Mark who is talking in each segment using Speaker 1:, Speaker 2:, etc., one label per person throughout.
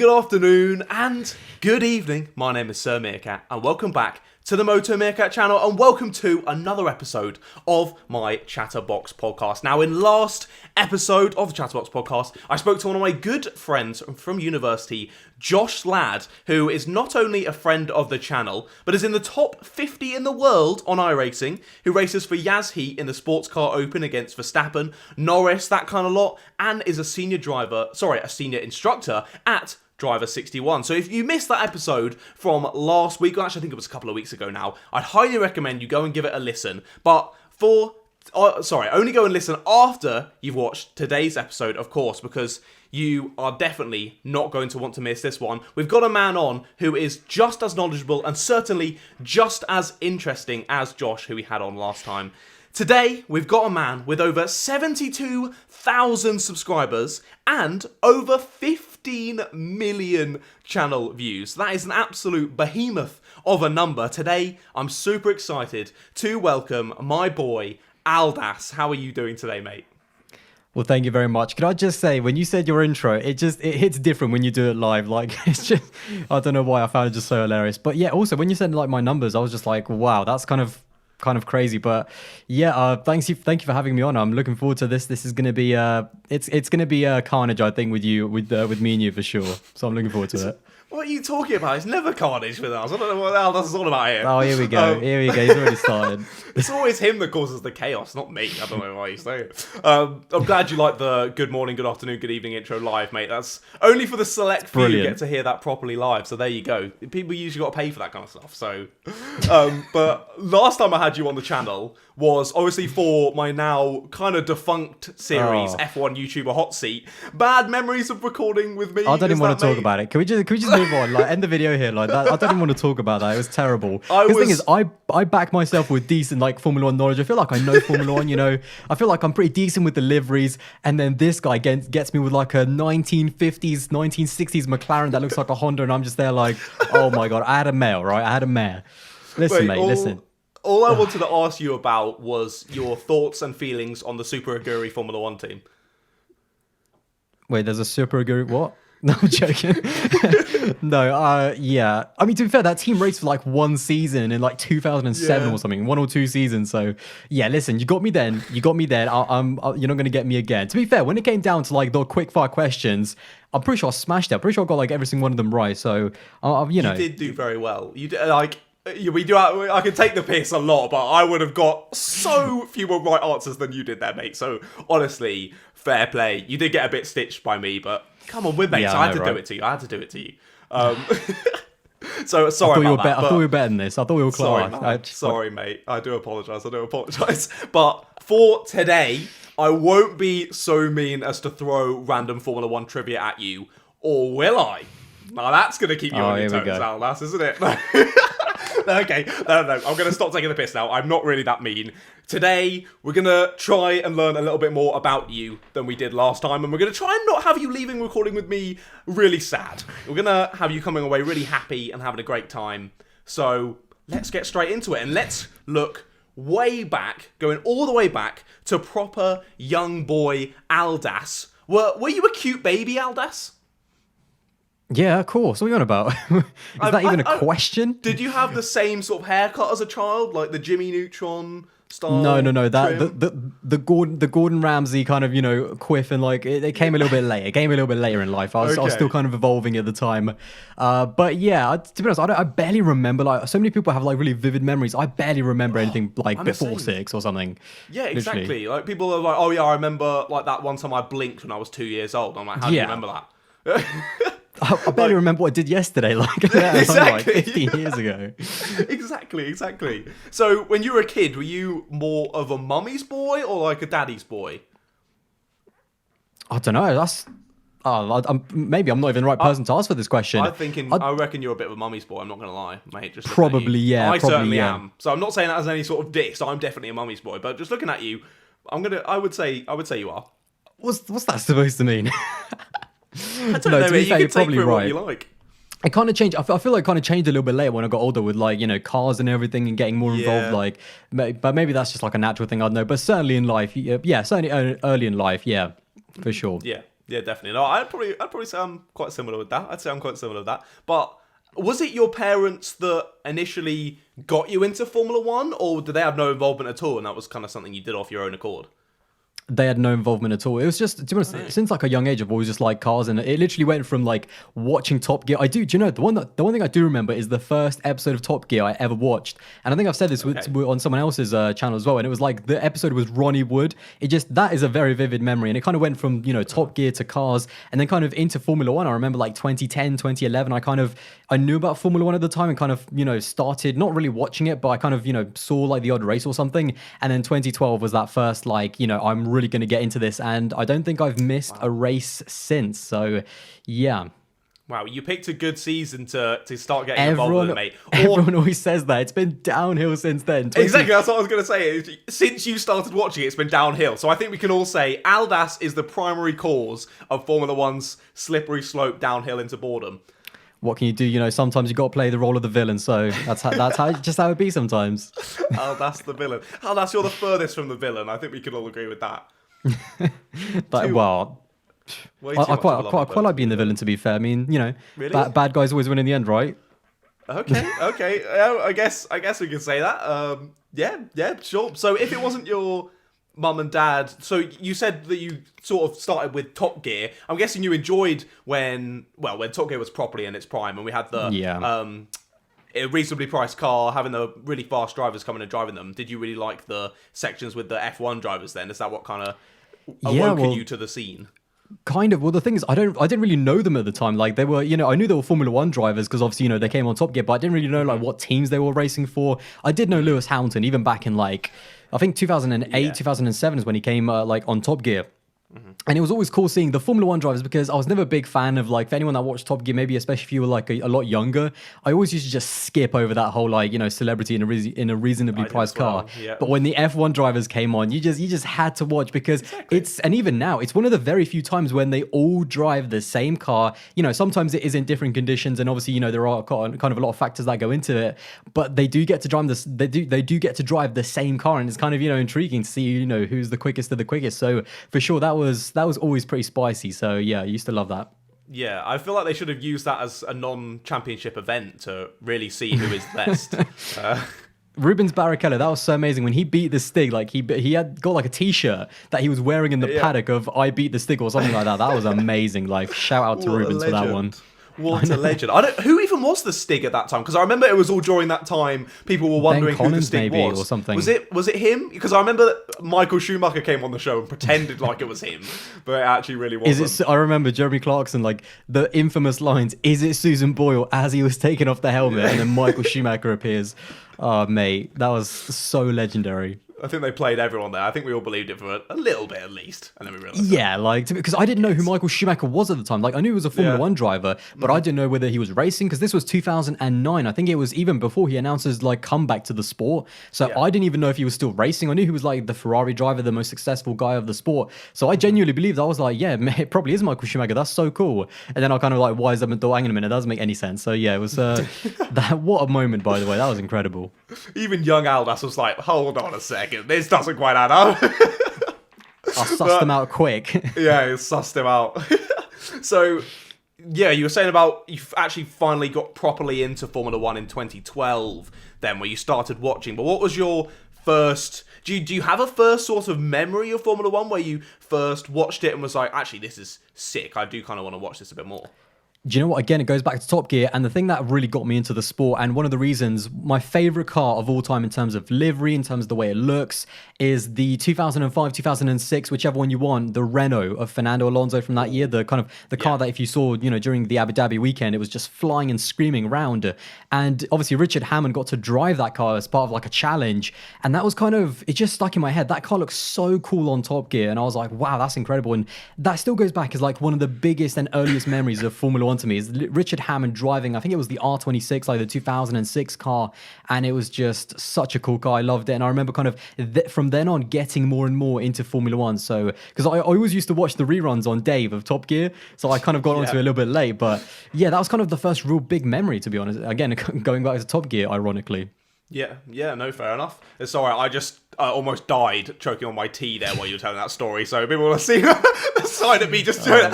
Speaker 1: good afternoon, and good evening. My name is Sir Meerkat, and welcome back to the Moto Meerkat channel, and welcome to another episode of my ChatterBox podcast. Now, in last episode of the ChatterBox podcast, I spoke to one of my good friends from university, Josh Ladd, who is not only a friend of the channel, but is in the top 50 in the world on iRacing, who races for Yas Heat in the Sports Car Open against Verstappen, Norris, that kind of lot, and is a senior instructor at Driver 61. So if you missed that episode from last week, well, actually I think it was a couple of weeks ago now, I'd highly recommend you go and give it a listen. But only go and listen after you've watched today's episode, of course, because you are definitely not going to want to miss this one. We've got a man on who is just as knowledgeable and certainly just as interesting as Josh, who we had on last time. Today, we've got a man with over 72,000 subscribers and over 15 million channel views. That is an absolute behemoth of a number. Today, I'm super excited to welcome my boy, Aldas. How are you doing today, mate?
Speaker 2: Well, thank you very much. Can I just say, when you said your intro, it hits different when you do it live. Like, it's just, I don't know why I found it just so hilarious. But yeah, also, when you said like my numbers, I was just like, wow, that's kind of crazy. But yeah, thank you for having me on. I'm looking forward to this. This is going to be it's going to be a carnage, I think, with me and you for sure. So I'm looking forward to it.
Speaker 1: What are you talking about? It's never carnage with us. I don't know what the hell that's all about here.
Speaker 2: Oh, here we go. He's already started.
Speaker 1: It's always him that causes the chaos, not me. I don't know why you say it. I'm glad you like the good morning, good afternoon, good evening intro live, mate. That's only for the select few who get to hear that properly live. So there you go. People usually got to pay for that kind of stuff. So, but last time I had you on the channel was obviously for my now kind of defunct series, F1 YouTuber Hot Seat. Bad memories of recording with me.
Speaker 2: I don't even want to talk about it. Can we just move on? Like, end the video here. Like that. I don't even want to talk about that. It was terrible. The thing is, I back myself with decent like Formula One knowledge. I feel like I know Formula One. You know, I feel like I'm pretty decent with the liveries. And then this guy gets me with like a 1950s, 1960s McLaren that looks like a Honda, and I'm just there like, oh my god, I had a mare, right? I had a mare. Listen, mate, listen.
Speaker 1: All I wanted to ask you about was your thoughts and feelings on the Super Aguri Formula One team.
Speaker 2: Wait, there's a Super Aguri what? No, I'm joking. No, yeah. I mean, to be fair, that team raced for like one season in like 2007 or something, 1 or 2 seasons. So yeah, listen, you got me then. You're not going to get me again. To be fair, when it came down to like the quick fire questions, I'm pretty sure I smashed it. I'm pretty sure I got like every single one of them right. So, you know.
Speaker 1: You did do very well. You did, like... I can take the piss a lot, but I would have got so few more right answers than you did there, mate. So honestly, fair play. You did get a bit stitched by me, but come on, we're mates.
Speaker 2: Yeah,
Speaker 1: I had to do it to you. So sorry about that.
Speaker 2: I thought we were better than this. I thought we were close.
Speaker 1: Sorry, mate. I do apologise. But for today, I won't be so mean as to throw random Formula One trivia at you, or will I? Now that's going to keep you on your toes, Aldas, isn't it? Okay, no. I'm going to stop taking the piss now. I'm not really that mean. Today, we're going to try and learn a little bit more about you than we did last time. And we're going to try and not have you leaving recording with me really sad. We're going to have you coming away really happy and having a great time. So let's get straight into it. And let's look way back, going all the way back to proper young boy Aldas. Were you a cute baby, Aldas?
Speaker 2: Yeah, of course. What are you on about? Is that even a question?
Speaker 1: Did you have the same sort of haircut as a child, like the Jimmy Neutron style?
Speaker 2: No. That the Gordon Ramsay kind of, you know, quiff, and like it came a little bit late. It came a little bit later in life. I was still kind of evolving at the time. But yeah, to be honest, I barely remember. Like, so many people have like really vivid memories. I barely remember anything like before 6 or something.
Speaker 1: Yeah, exactly. Literally. Like people are like, oh yeah, I remember like that one time I blinked when I was 2 years old. I'm like, how do you remember that?
Speaker 2: I barely remember what I did yesterday, like, like 15 years ago.
Speaker 1: Exactly. So, when you were a kid, were you more of a mummy's boy or like a daddy's boy?
Speaker 2: I don't know. Maybe I'm not even the right person to ask for this question.
Speaker 1: I reckon you're a bit of a mummy's boy. I'm not going to lie, mate. Just
Speaker 2: probably, yeah.
Speaker 1: I certainly am. So I'm not saying that as any sort of dick. So I'm definitely a mummy's boy. But just looking at you, I would say you are.
Speaker 2: What's that supposed to mean?
Speaker 1: I don't know, mate. You can take for what you like.
Speaker 2: It kind of changed. I feel like it kind of changed a little bit later when I got older with like, you know, cars and everything and getting more involved. Like, but maybe that's just like a natural thing. I don't know. But certainly in life, certainly early in life, yeah, for sure.
Speaker 1: Yeah. Yeah, definitely. No, I'd probably say I'm quite similar with that. I'd say I'm quite similar with that. But was it your parents that initially got you into Formula One, or did they have no involvement at all, and that was kind of something you did off your own accord?
Speaker 2: They had no involvement at all. It was just, to be honest, since like a young age, I've always just liked cars, and it literally went from like watching Top Gear. Do you know the one thing I do remember is the first episode of Top Gear I ever watched, and I think I've said this on someone else's channel as well. And it was like the episode was Ronnie Wood. That is a very vivid memory, and it kind of went from Top Gear to cars, and then kind of into Formula One. I remember like 2010, 2011. I knew about Formula One at the time, and kind of started not really watching it, but I kind of saw like the odd race or something. And then 2012 was that first I'm really going to get into this, and I don't think I've missed a race since. So yeah.
Speaker 1: Wow, you picked a good season to start getting involved with it, mate.
Speaker 2: Everyone always says that. It's been downhill since then.
Speaker 1: Exactly, that's what I was going to say. Since you started watching it, it's been downhill. So I think we can all say Aldas is the primary cause of Formula One's slippery slope downhill into boredom.
Speaker 2: What can you do? Sometimes you got to play the role of the villain. So that's how it be sometimes.
Speaker 1: Aldas the villain. Aldas, you're the furthest from the villain. I think we can all agree with that.
Speaker 2: But I quite like being the villain, to be fair. I mean,
Speaker 1: Really?
Speaker 2: bad guys always win in the end, right?
Speaker 1: Okay. I guess we can say that. Yeah, sure. So if it wasn't your mum and dad, so you said that you sort of started with Top Gear. I'm guessing you enjoyed when Top Gear was properly in its prime, and we had the a reasonably priced car, having the really fast drivers coming and driving them. Did you really like the sections with the F1 drivers then? Is that what kind of awoken you to the scene?
Speaker 2: Kind of. Well, the thing is, I didn't really know them at the time. Like they were, I knew they were Formula One drivers because obviously, they came on Top Gear, but I didn't really know like what teams they were racing for. I did know Lewis Hamilton even back in I think 2008, 2007 is when he came on Top Gear. Mm-hmm. And it was always cool seeing the Formula One drivers because I was never a big fan of for anyone that watched Top Gear, maybe especially if you were a lot younger, I always used to just skip over that whole celebrity in a reasonably priced car. Yeah. But when the F1 drivers came on, you just had to watch because and even now it's one of the very few times when they all drive the same car. Sometimes it is in different conditions, and obviously there are kind of a lot of factors that go into it, but they do get to drive they do get to drive the same car, and it's kind of intriguing to see who's the quickest of the quickest. So for sure that was always pretty spicy. So yeah, I used to love that.
Speaker 1: Yeah, I feel like they should have used that as a non-championship event to really see who is best.
Speaker 2: Rubens Barrichello, that was so amazing when he beat the Stig. He had got a T-shirt that he was wearing in the paddock of "I beat the Stig" or something like that. That was amazing. Shout out to Rubens for that one.
Speaker 1: What a legend. Who even was the Stig at that time? Because I remember it was all during that time. People were wondering who the Stig was.
Speaker 2: Or something.
Speaker 1: Was it him? Because I remember Michael Schumacher came on the show and pretended like it was him, but it actually really wasn't.
Speaker 2: I remember Jeremy Clarkson, the infamous lines, "Is it Susan Boyle?" as he was taking off the helmet, and then Michael Schumacher appears. Oh, mate, that was so legendary.
Speaker 1: I think they played everyone there. I think we all believed it for a little bit at least, and then we realized.
Speaker 2: Yeah, because I didn't know who Michael Schumacher was at the time. I knew he was a Formula One driver, but I didn't know whether he was racing because this was 2009. I think it was even before he announced his comeback to the sport. So I didn't even know if he was still racing. I knew he was the Ferrari driver, the most successful guy of the sport. So I genuinely believed. I was yeah, it probably is Michael Schumacher. That's so cool. And then I kind of wised up and thought, hang on a minute, it doesn't make any sense. So yeah, it was what a moment, by the way. That was incredible.
Speaker 1: Even young Aldas was like, hold on a second, this doesn't quite add up.
Speaker 2: I sussed them out quick.
Speaker 1: Yeah, you sussed him out. So, yeah, you were saying about you actually finally got properly into Formula One in 2012 then, where you started watching. But what was your first... Do you have a first sort of memory of Formula One where you first watched it and was like, actually, this is sick, I do kind of want to watch this a bit more?
Speaker 2: Do you know what? Again, it goes back to Top Gear, and the thing that really got me into the sport, and one of the reasons, my favorite car of all time in terms of livery, in terms of the way it looks, is the 2005, 2006, whichever one you want, the Renault of Fernando Alonso from that year, the car that if you saw, during the Abu Dhabi weekend, it was just flying and screaming around. And obviously Richard Hammond got to drive that car as part of a challenge, and that was it just stuck in my head. That car looks so cool on Top Gear, and I was like, wow, that's incredible. And that still goes back as one of the biggest and earliest memories of Formula One to me is Richard Hammond driving, I think it was the R26, the 2006 car, and it was just such a cool car. I loved it, and I remember from then on getting more and more into Formula One. So because I always used to watch the reruns on Dave of Top Gear, so I kind of got onto it a little bit late, but yeah, that was kind of the first real big memory, to be honest. Again, going back to Top Gear, ironically.
Speaker 1: Yeah, no, fair enough. It's alright, I just almost died choking on my tea there while you were telling that story, so people will see the side of me just doing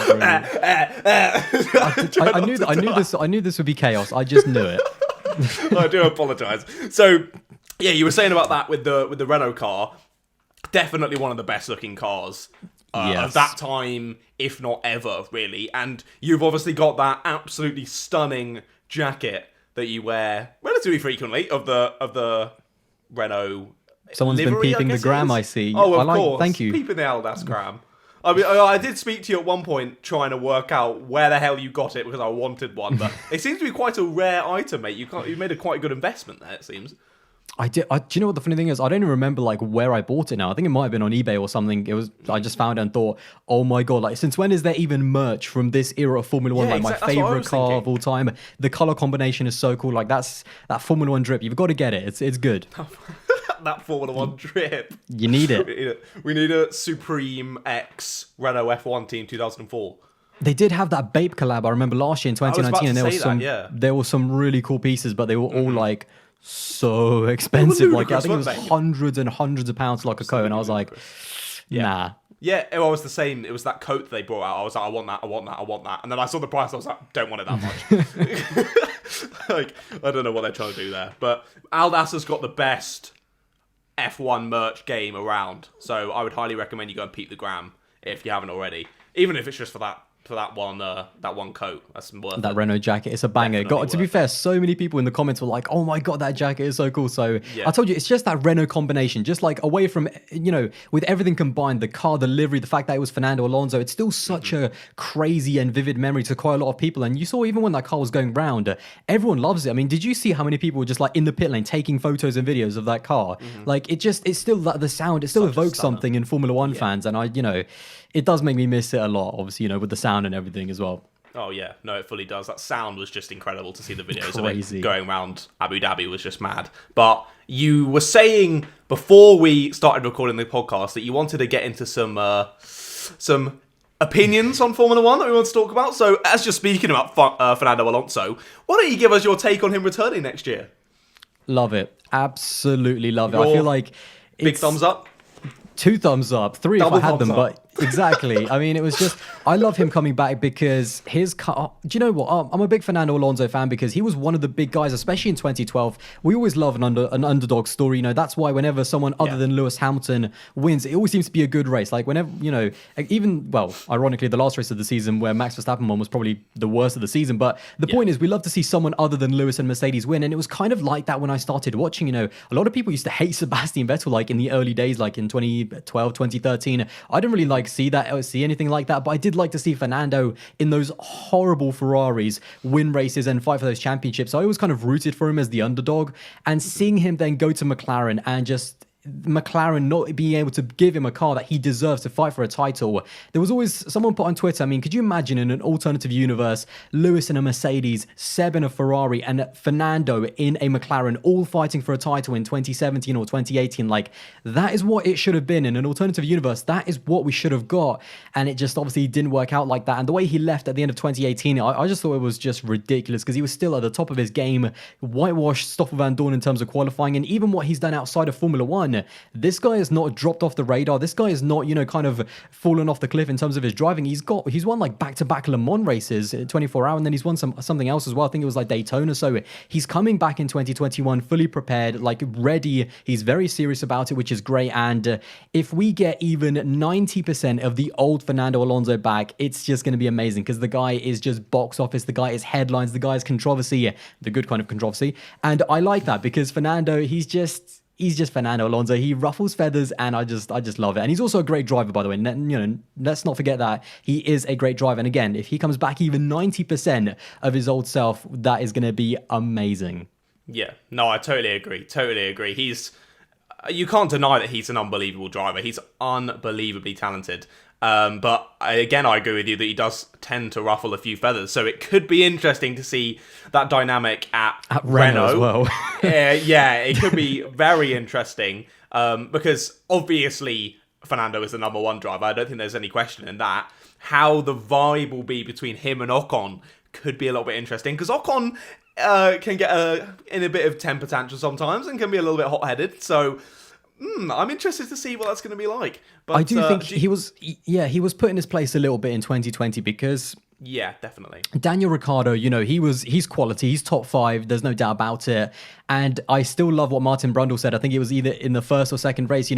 Speaker 2: I knew this would be chaos. I just knew it.
Speaker 1: I do apologise. So, yeah, you were saying about that with the Renault car. Definitely one of the best looking cars of that time, if not ever, really. And you've obviously got that absolutely stunning jacket that you wear relatively frequently of the Renault.
Speaker 2: Someone's
Speaker 1: livery,
Speaker 2: been peeping the gram, I see.
Speaker 1: Oh, of course.
Speaker 2: Thank you.
Speaker 1: Peeping the Aldas gram. I mean, I did speak to you at one point trying to work out where the hell you got it because I wanted one, but it seems to be quite a rare item, mate. You made a quite good investment there, it seems.
Speaker 2: I did. Do you know what the funny thing is? I don't even remember like where I bought it now. I think it might have been on eBay or something. I just found it and thought, oh my god! Like, since when is there even merch from this era of Formula One?
Speaker 1: Yeah,
Speaker 2: like my favorite car of all time. The color combination is so cool. Like that Formula One drip. You've got to get it. It's good.
Speaker 1: That Formula One drip.
Speaker 2: You need it.
Speaker 1: We need a Supreme X Renault F1 Team 2004.
Speaker 2: They did have that Bape collab. I remember last year in 2019, and there were some really cool pieces, but they were all like so expensive. Like I think it was hundreds and hundreds of pounds like a coat, and I was like, nah.
Speaker 1: Yeah, it was the same. It was that coat that they brought out. I was like, I want that. And then I saw the price. I was like, don't want it that much. Like, I don't know what they're trying to do there. But Aldas has got the best F1 merch game around. So I would highly recommend you go and peep the gram if you haven't already. Even if it's just for that one coat. That's worth
Speaker 2: that
Speaker 1: it.
Speaker 2: Renault jacket. It's a banger. To be fair, so many people in the comments were like, oh my god, that jacket is so cool. So I told you, it's just that Renault combination, just like away from, with everything combined, the car, the livery, the fact that it was Fernando Alonso, it's still such a crazy and vivid memory to quite a lot of people. And you saw even when that car was going round, everyone loves it. I mean, did you see how many people were just like in the pit lane taking photos and videos of that car? Like it's still the sound, it still evokes something in Formula One fans. And it does make me miss it a lot, obviously, with the sound and everything as well.
Speaker 1: Oh, yeah. No, it fully does. That sound was just incredible to see the videos of it going around Abu Dhabi was just mad. But you were saying before we started recording the podcast that you wanted to get into some opinions on Formula One that we want to talk about. So as you're speaking about Fernando Alonso, why don't you give us your take on him returning next year?
Speaker 2: Love it. Absolutely love it. I feel like
Speaker 1: big thumbs up.
Speaker 2: 2 thumbs up, 3
Speaker 1: Double
Speaker 2: if I had them,
Speaker 1: up.
Speaker 2: but exactly. I mean, it was just, I love him coming back because his car, do you know what? I'm a big Fernando Alonso fan because he was one of the big guys, especially in 2012. We always love an underdog story. That's why whenever someone other than Lewis Hamilton wins, it always seems to be a good race. Like whenever, ironically, the last race of the season where Max Verstappen won was probably the worst of the season. But the point is, we love to see someone other than Lewis and Mercedes win. And it was kind of like that when I started watching. A lot of people used to hate Sebastian Vettel, like in the early days, like in 2012, 2013. I didn't really see anything like that, but I did like to see Fernando in those horrible Ferraris win races and fight for those championships. I always kind of rooted for him as the underdog, and seeing him then go to McLaren and just McLaren not being able to give him a car that he deserves to fight for a title. There was always someone put on Twitter, I mean, could you imagine in an alternative universe, Lewis in a Mercedes, Seb in a Ferrari, and Fernando in a McLaren, all fighting for a title in 2017 or 2018? Like, that is what it should have been in an alternative universe. That is what we should have got. And it just obviously didn't work out like that. And the way he left at the end of 2018, I just thought it was just ridiculous because he was still at the top of his game, whitewashed Stoffel Van Dorn in terms of qualifying, and even what he's done outside of Formula One. This guy has not dropped off the radar. This guy is not, kind of fallen off the cliff in terms of his driving. He's won like back-to-back Le Mans races, 24-hour, and then he's won something else as well. I think it was like Daytona. So he's coming back in 2021 fully prepared, like ready. He's very serious about it, which is great. And if we get even 90% of the old Fernando Alonso back, it's just going to be amazing because the guy is just box office. The guy is headlines. The guy is controversy, the good kind of controversy. And I like that because Fernando, he's just Fernando Alonso. He ruffles feathers, and I just love it. And he's also a great driver, by the way. Let's not forget that he is a great driver. And again, if he comes back even 90% of his old self, that is going to be amazing.
Speaker 1: Yeah, no, I totally agree. You can't deny that he's an unbelievable driver. He's unbelievably talented. But I agree with you that he does tend to ruffle a few feathers. So it could be interesting to see that dynamic at Renault
Speaker 2: as well.
Speaker 1: It could be very interesting because obviously Fernando is the number one driver. I don't think there's any question in that. How the vibe will be between him and Ocon could be a little bit interesting because Ocon can get in a bit of temper tantrum sometimes and can be a little bit hot-headed. So I'm interested to see what that's going to be like. But
Speaker 2: I do think he was put in his place a little bit in 2020 because
Speaker 1: yeah, definitely.
Speaker 2: Daniel Ricciardo, he's quality, he's top 5, there's no doubt about it. And I still love what Martin Brundle said. I think it was either in the first or second race,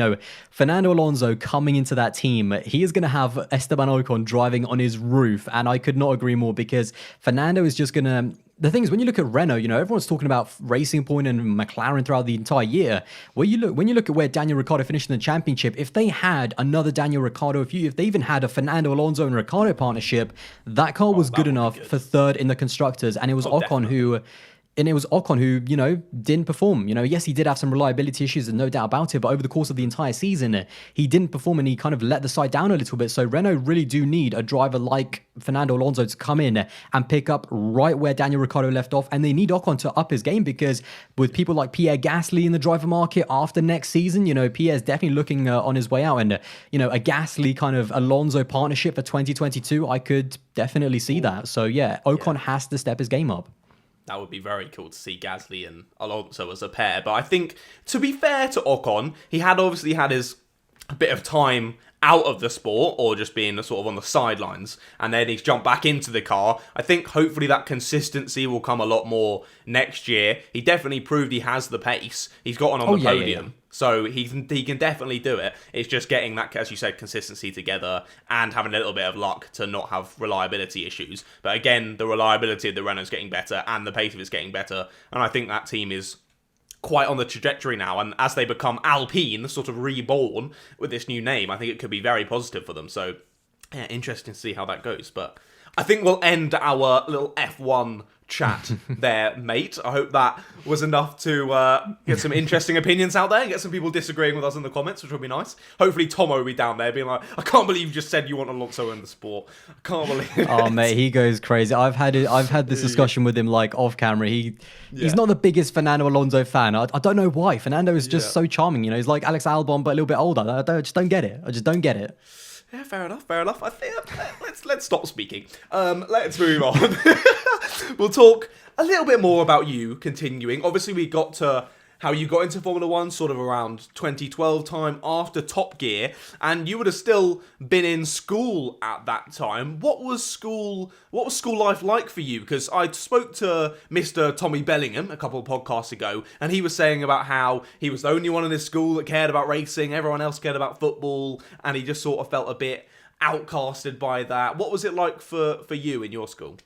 Speaker 2: Fernando Alonso coming into that team, he is going to have Esteban Ocon driving on his roof. And I could not agree more because Fernando is just going to... The thing is, when you look at Renault, everyone's talking about Racing Point and McLaren throughout the entire year. When you look at where Daniel Ricciardo finished in the championship, if they had another Daniel Ricciardo, if they even had a Fernando Alonso and Ricciardo partnership, that car was good enough for third in the constructors, and it was Ocon who didn't perform. Yes, he did have some reliability issues, and no doubt about it, but over the course of the entire season, he didn't perform and he kind of let the side down a little bit. So Renault really do need a driver like Fernando Alonso to come in and pick up right where Daniel Ricciardo left off. And they need Ocon to up his game because with people like Pierre Gasly in the driver market after next season, Pierre's definitely looking on his way out. And, a Gasly kind of Alonso partnership for 2022, I could definitely see that. So yeah, Ocon has to step his game up.
Speaker 1: That would be very cool to see Gasly and Alonso as a pair. But I think, to be fair to Ocon, he had obviously had his bit of time out of the sport or just being sort of on the sidelines, and then he's jumped back into the car. I think hopefully that consistency will come a lot more next year. He definitely proved he has the pace. He's gotten on the podium. Yeah. So he can definitely do it. It's just getting that, as you said, consistency together and having a little bit of luck to not have reliability issues. But again, the reliability of the Renault's getting better and the pace of it's getting better. And I think that team is quite on the trajectory now. And as they become Alpine, sort of reborn with this new name, I think it could be very positive for them. So yeah, interesting to see how that goes. But I think we'll end our little F1 chat there, mate. I hope that was enough to get some interesting opinions out there and get some people disagreeing with us in the comments, which would be nice. Hopefully Tomo will be down there being like, I can't believe you just said you want Alonso in the sport. I can't believe it.
Speaker 2: Oh mate, he goes crazy. I've had this discussion with him like off camera. He's not the biggest Fernando Alonso fan. I don't know why. Fernando is just so charming, he's like Alex Albon but a little bit older. I just don't get it. I just don't get it.
Speaker 1: Yeah, fair enough. I think let's stop speaking. Let's move on. We'll talk a little bit more about you continuing. Obviously, we got to how you got into Formula One sort of around 2012 time after Top Gear, and you would have still been in school at that time. What was school life like for you? Because I spoke to Mr. Tommy Bellingham a couple of podcasts ago, and he was saying about how he was the only one in his school that cared about racing, everyone else cared about football, and he just sort of felt a bit outcasted by that. What was it like for you in your school?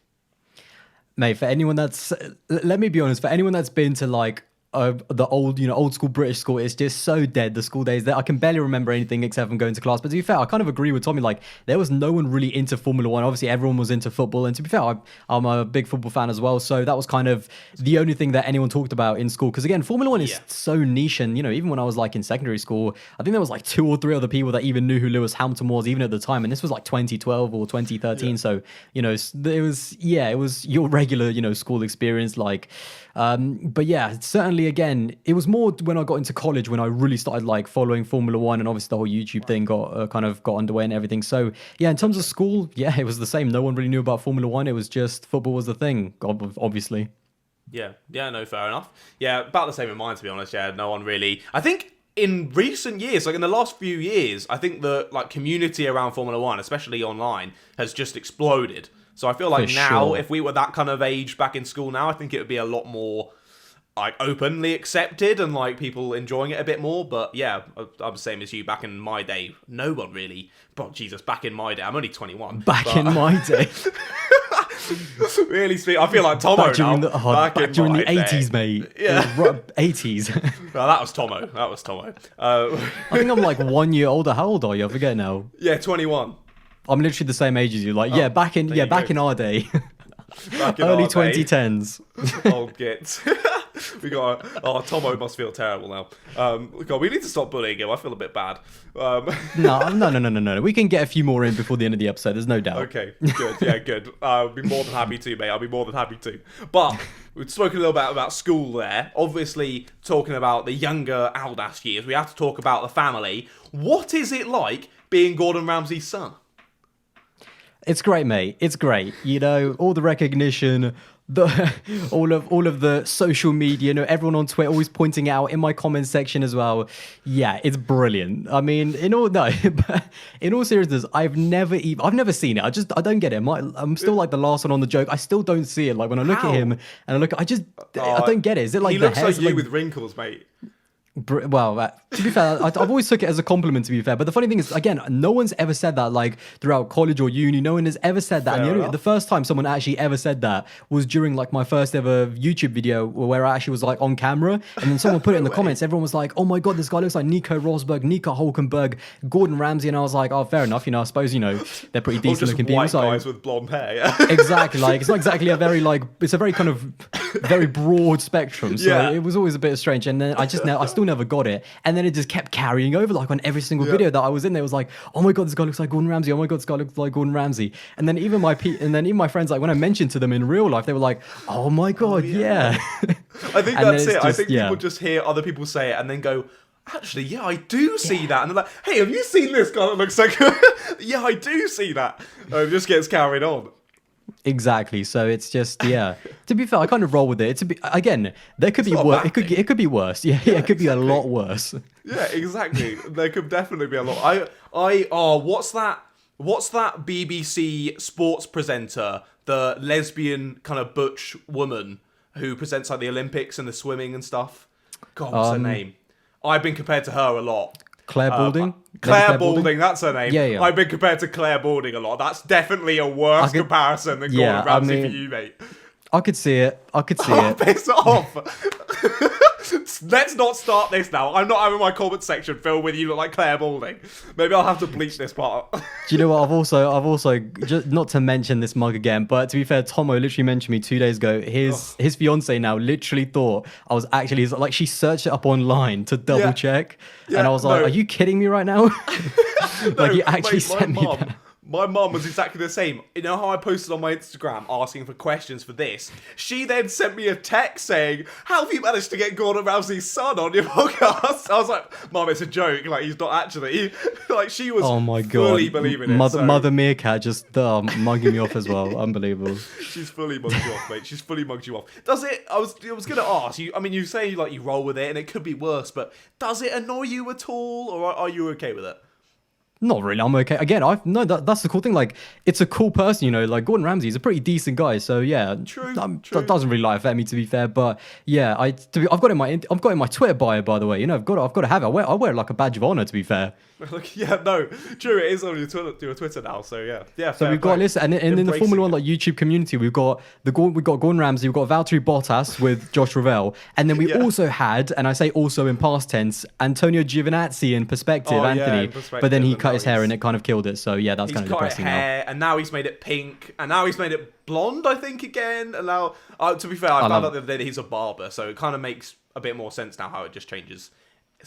Speaker 2: Mate, let me be honest, for anyone that's been to like the old school British school, is just so dead. The school days, that I can barely remember anything except from going to class. But to be fair, I kind of agree with Tommy. Like, there was no one really into Formula One. Obviously, everyone was into football, and to be fair, I'm a big football fan as well. So that was kind of the only thing that anyone talked about in school. Because again, Formula One is so niche, and even when I was like in secondary school, I think there was like 2 or 3 other people that even knew who Lewis Hamilton was, even at the time. And this was like 2012 or 2013. Yeah. So it was your regular school experience, like. But yeah, certainly again, it was more when I got into college when I really started like following Formula One, and obviously the whole YouTube thing got underway and everything. So yeah, in terms of school, yeah, it was the same. No one really knew about Formula One. It was just football was the thing, obviously.
Speaker 1: Yeah, no, fair enough. Yeah, about the same in mine, to be honest. Yeah, no one really. I think in recent years, like in the last few years, I think the like community around Formula One, especially online, has just exploded. So I feel like if we were that kind of age back in school now, I think it would be a lot more like openly accepted and like people enjoying it a bit more. But yeah, I'm the same as you. Back in my day, no one really. But Jesus, back in my day, I'm only 21.
Speaker 2: In my day.
Speaker 1: Really sweet. I feel like Tomo back during
Speaker 2: the 80s, mate.
Speaker 1: Yeah.
Speaker 2: 80s.
Speaker 1: No, that was Tomo.
Speaker 2: I think I'm like 1 year older. How old are you? I forget now.
Speaker 1: Yeah, 21.
Speaker 2: I'm literally the same age as you. Like, back in our day. Early 2010s.
Speaker 1: Oh, git. We got. Tomo must feel terrible now. God, we need to stop bullying him. I feel a bit bad.
Speaker 2: No. We can get a few more in before the end of the episode. There's no doubt.
Speaker 1: Okay, good. Yeah, good. I'll be more than happy to, mate. I'll be more than happy to. But we've spoken a little bit about school there. Obviously, talking about the younger Aldas years, we have to talk about the family. What is it like being Gordon Ramsay's son?
Speaker 2: It's great, mate. It's great. All the recognition, the all of the social media, everyone on Twitter always pointing out in my comments section as well. Yeah, it's brilliant. I mean, but in all seriousness, I've never seen it. I don't get it. I'm still like the last one on the joke. I still don't see it. Like when I look at him and I don't get it. Is it like
Speaker 1: he
Speaker 2: the
Speaker 1: looks
Speaker 2: hair?
Speaker 1: like you with wrinkles, mate?
Speaker 2: Well, to be fair, I've always took it as a compliment, to be fair. But the funny thing is, again, no one's ever said that, like, throughout college or uni. No one has ever said that. And the first time someone actually ever said that was during, like, my first ever YouTube video where I actually was, like, on camera. And then someone put it in the comments. Everyone was like, oh, my God, this guy looks like Nico Rosberg, Nico Hulkenberg, Gordon Ramsay. And I was like, oh, fair enough. I suppose, they're pretty decent-looking people.
Speaker 1: White guys with blonde hair, yeah.
Speaker 2: Exactly. Like, it's not exactly it's a very kind of very broad spectrum. So it was always a bit strange. And then I still never got it. And then it just kept carrying over, like on every single video that I was in. There was like, oh my God, this guy looks like Gordon Ramsay. Oh my God, this guy looks like Gordon Ramsay. And then even my friends, like when I mentioned to them in real life, they were like, oh my God, yeah.
Speaker 1: I think that's it. I think people just hear other people say it and then go, actually, yeah, I do see that. And they're like, hey, have you seen this guy that looks like? Yeah, I do see that. And it just gets carried on.
Speaker 2: Exactly. So it's just, yeah. To be fair, I kind of roll with it. Again, there could be worse. It could be worse. Yeah, it could be a lot worse.
Speaker 1: Yeah, exactly. There could definitely be a lot. What's that BBC sports presenter, the lesbian kind of butch woman who presents like the Olympics and the swimming and stuff? God, what's her name? I've been compared to her a lot.
Speaker 2: Claire Balding?
Speaker 1: Claire Balding, that's her name.
Speaker 2: Yeah.
Speaker 1: I've been compared to Claire Balding a lot. That's definitely a worse comparison than Gordon Ramsay for you, mate.
Speaker 2: I could see it.
Speaker 1: Piss off. Let's not start this now. I'm not having my comment section filled with you look like Claire Balding. Maybe I'll have to bleach this part.
Speaker 2: Do you know what? I've also just not to mention this mug again, but to be fair, Tomo literally mentioned me 2 days ago. His fiance now literally thought I was actually like, she searched it up online to double check, and I was like, are you kidding me right now? Like you actually sent me that.
Speaker 1: My mum was exactly the same. You know how I posted on my Instagram asking for questions for this? She then sent me a text saying, how have you managed to get Gordon Ramsay's son on your podcast? I was like, Mum, it's a joke. Like, he's not actually. Like, she was fully believing it.
Speaker 2: Mother Meerkat just mugging me off as well. Unbelievable.
Speaker 1: She's fully mugged you off, mate. She's fully mugged you off. Does it, I was going to ask you, I mean, you say like you roll with it and it could be worse, but does it annoy you at all? Or are you okay with it?
Speaker 2: Not really. I'm okay. Again, that's the cool thing. Like, it's a cool person, like Gordon Ramsay is a pretty decent guy. So yeah,
Speaker 1: true.
Speaker 2: That doesn't really affect me, to be fair. But yeah, I've got it in my Twitter bio, by the way. I've got to have it. I wear it like a badge of honor, to be fair.
Speaker 1: Yeah, no, true. It is on your Twitter now. So yeah.
Speaker 2: So we've got listen, and in the Formula One like YouTube community, we've got Gordon Ramsay, we've got Valtteri Bottas with Josh Ravel, and then we also had, and I say also in past tense, Antonio Giovinazzi in perspective, Anthony. But then he cut his hair and it kind of killed it. So yeah, that's kind of depressing now.
Speaker 1: And now he's made it pink, and now he's made it blonde, I think, again. And now, to be fair, I found out the other day that he's a barber, so it kind of makes a bit more sense now how it just changes.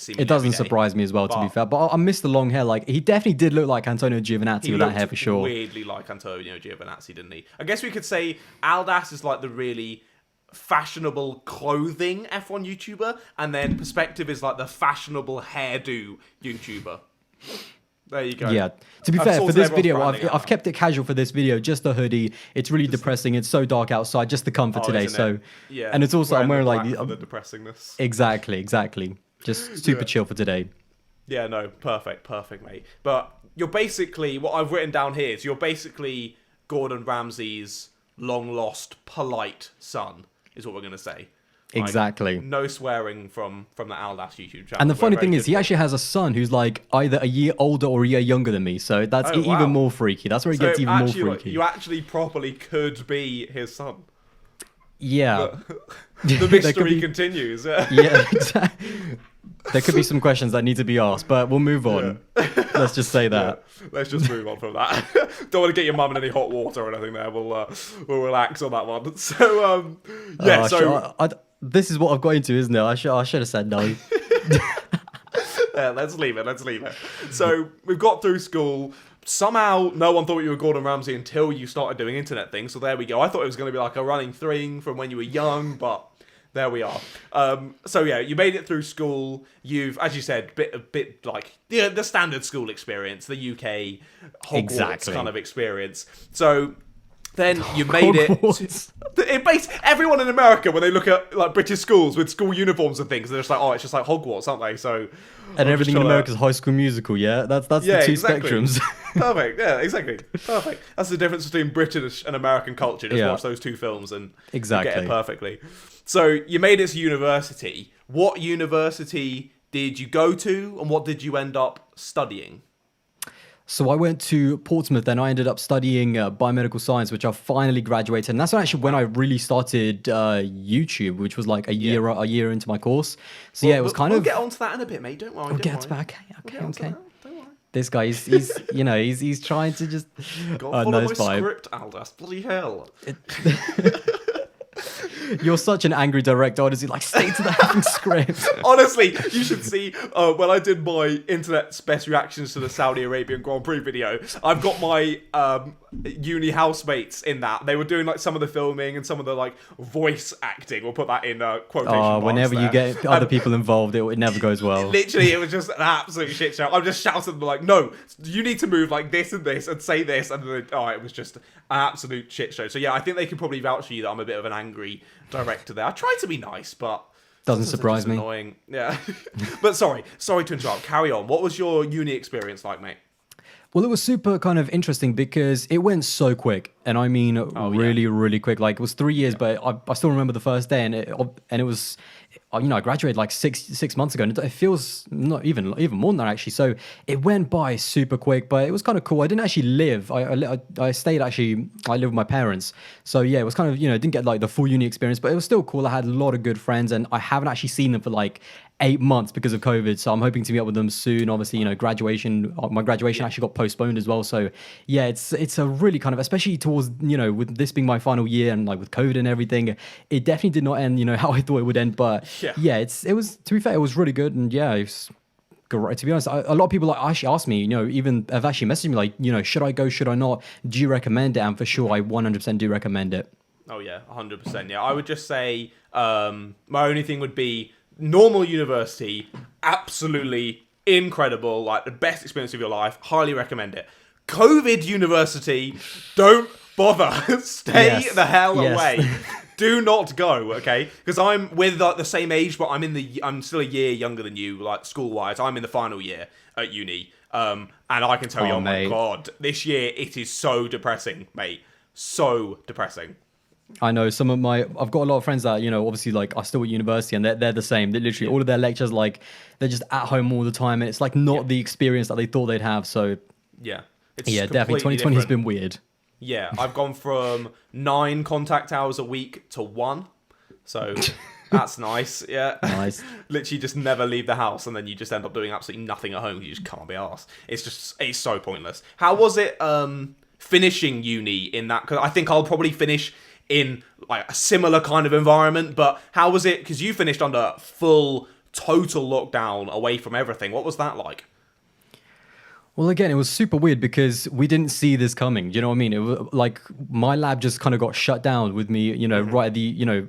Speaker 2: It doesn't surprise me as well, to be fair. But I miss the long hair. Like, he definitely did look like Antonio Giovinazzi with that hair for sure.
Speaker 1: Weirdly like Antonio Giovinazzi, didn't he? I guess we could say Aldas is like the really fashionable clothing F1 YouTuber, and then Perspective is like the fashionable hairdo YouTuber. There you go.
Speaker 2: Yeah. To be fair, for this video, I've kept it casual for this video. Just a hoodie. It's really depressing. It's so dark outside. Just the comfort today. So,
Speaker 1: yeah.
Speaker 2: And it's also I'm wearing like
Speaker 1: the depressingness.
Speaker 2: Exactly. Just super chill for today.
Speaker 1: Yeah, no, perfect, mate. But you're basically, what I've written down here is you're basically Gordon Ramsay's long-lost, polite son, is what we're going to say.
Speaker 2: Exactly.
Speaker 1: Like, no swearing from the Aldas YouTube channel.
Speaker 2: And the funny thing is, he actually has a son who's like either a year older or a year younger than me. So that's even more freaky. That's where it gets even more freaky.
Speaker 1: You actually properly could be his son.
Speaker 2: Yeah.
Speaker 1: The mystery continues.
Speaker 2: Yeah, exactly. There could be some questions that need to be asked, but we'll move on. Yeah. Let's just say that.
Speaker 1: Yeah. Let's just move on from that. Don't want to get your mum in any hot water or anything there. We'll relax on that one. So,
Speaker 2: this is what I've got into, isn't it? I should have said no.
Speaker 1: Yeah, let's leave it. So, we've got through school. Somehow, no one thought you were Gordon Ramsay until you started doing internet things. So there we go. I thought it was going to be like a running thing from when you were young, but there we are. So yeah, you made it through school. You've, as you said, a bit like the standard school experience, the UK Hogwarts kind of experience. So Then you made
Speaker 2: Hogwarts.
Speaker 1: it based everyone in America when they look at like British schools with school uniforms and things, they're just like, oh, it's just like Hogwarts, aren't they? So
Speaker 2: And everything in America's High School Musical, yeah? That's the two
Speaker 1: exactly.
Speaker 2: spectrums.
Speaker 1: Perfect, yeah, exactly. Perfect. That's the difference between British and American culture. Just watch those two films and you get it perfectly. So you made it to university. What university did you go to and what did you end up studying?
Speaker 2: So I went to Portsmouth and I ended up studying biomedical science, which I finally graduated. And that's actually when I really started YouTube, which was like a year into my course. So it was
Speaker 1: we'll get onto that in a bit, mate. Don't worry.
Speaker 2: We'll get to that. Okay. Don't worry. This guy, he's trying to just...
Speaker 1: Gotta follow my script, Aldas. Bloody hell.
Speaker 2: You're such an angry director, honestly. Like, stay to the having script.
Speaker 1: Honestly, you should see when I did my internet's best reactions to the Saudi Arabian Grand Prix video. I've got my uni housemates in that. They were doing like some of the filming and some of the like voice acting. We'll put that in quotation marks.
Speaker 2: Whenever you get other people involved, it never goes well.
Speaker 1: Literally, it was just an absolute shit show. I'm just shouting like, no, you need to move like this and say this, and then, it was just an absolute shit show. So yeah, I think they can probably vouch for you that I'm a bit of an angry director there. I try to be nice, but
Speaker 2: doesn't surprise me.
Speaker 1: Annoying, yeah. But sorry to interrupt. Carry on. What was your uni experience like, mate?
Speaker 2: Well, it was super kind of interesting because it went so quick, and I mean really quick. Like it was 3 years, but I still remember the first day, and it was, I graduated like six months ago, and it feels not even more than that actually. So it went by super quick, but it was kind of cool. I didn't actually live. I stayed actually. I lived with my parents, so yeah, it was kind of didn't get like the full uni experience, but it was still cool. I had a lot of good friends, and I haven't actually seen them for like 8 months because of COVID. So I'm hoping to meet up with them soon. Obviously, my graduation actually got postponed as well. So yeah, it's a really kind of, especially towards, with this being my final year and like with COVID and everything, it definitely did not end, how I thought it would end. But yeah, it was, to be fair, it was really good. And yeah, it's great. To be honest, a lot of people actually asked me, even have actually messaged me like, should I go, should I not? Do you recommend it? And for sure, I 100% do recommend it.
Speaker 1: Oh yeah, 100%. Yeah, I would just say my only thing would be normal university, absolutely incredible, like the best experience of your life, highly recommend it. COVID university, don't bother. Stay the hell away. Do not go, okay? Because I'm with like the same age, but I'm still a year younger than you, like school-wise. I'm in the final year at uni. And I can tell you, my God, this year it is so depressing, mate. So depressing.
Speaker 2: I know I've got a lot of friends that, obviously like are still at university and they're the same. They literally, all of their lectures, like they're just at home all the time. And it's like not the experience that they thought they'd have. So
Speaker 1: it's
Speaker 2: definitely 2020 has been weird.
Speaker 1: Yeah, I've gone from 9 contact hours a week to 1. So that's nice. Yeah.
Speaker 2: Nice.
Speaker 1: Literally just never leave the house and then you just end up doing absolutely nothing at home. You just can't be arsed. It's so pointless. How was it finishing uni in that? Because I think I'll probably finish in like a similar kind of environment, but how was it? Because you finished under full total lockdown away from everything. What was that like?
Speaker 2: Well, again, it was super weird because we didn't see this coming. Do you know what I mean? It was like my lab just kind of got shut down with me, right at the,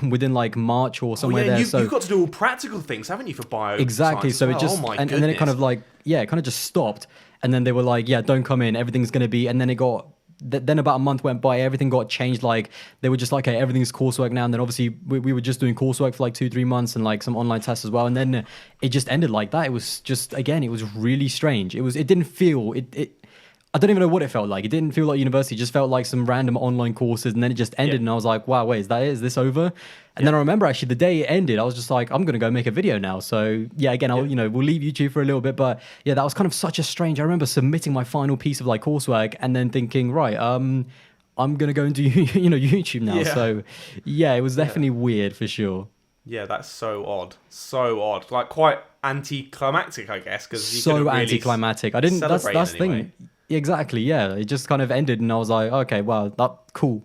Speaker 2: within like March or somewhere there.
Speaker 1: So you've got to do all practical things, haven't you, for bio?
Speaker 2: Exactly. So it just, and then it kind of like, it kind of just stopped. And then they were like, don't come in. Everything's going to be, and then it got, then about a month went by, everything got changed. Like they were just like, hey, everything's coursework now. And then obviously we were just doing coursework for like 2-3 months and like some online tests as well. And then it just ended like that. It was just, again, it was really strange. It didn't feel, I don't even know what it felt like. It didn't feel like university. It just felt like some random online courses. And then it just ended. And I was like, wow, wait, is this over? And then I remember actually the day it ended, I was just like, I'm going to go make a video now. So yeah, again, I'll, we'll leave YouTube for a little bit, but yeah, that was kind of such a strange, I remember submitting my final piece of like coursework and then thinking, right, I'm going to go into, YouTube now. Yeah. So yeah, it was definitely weird for sure.
Speaker 1: Yeah, that's so odd. So odd. Like quite anticlimactic, I guess.
Speaker 2: So anticlimactic. I didn't, that's the thing. Exactly. Yeah. It just kind of ended and I was like, okay, wow, that's cool.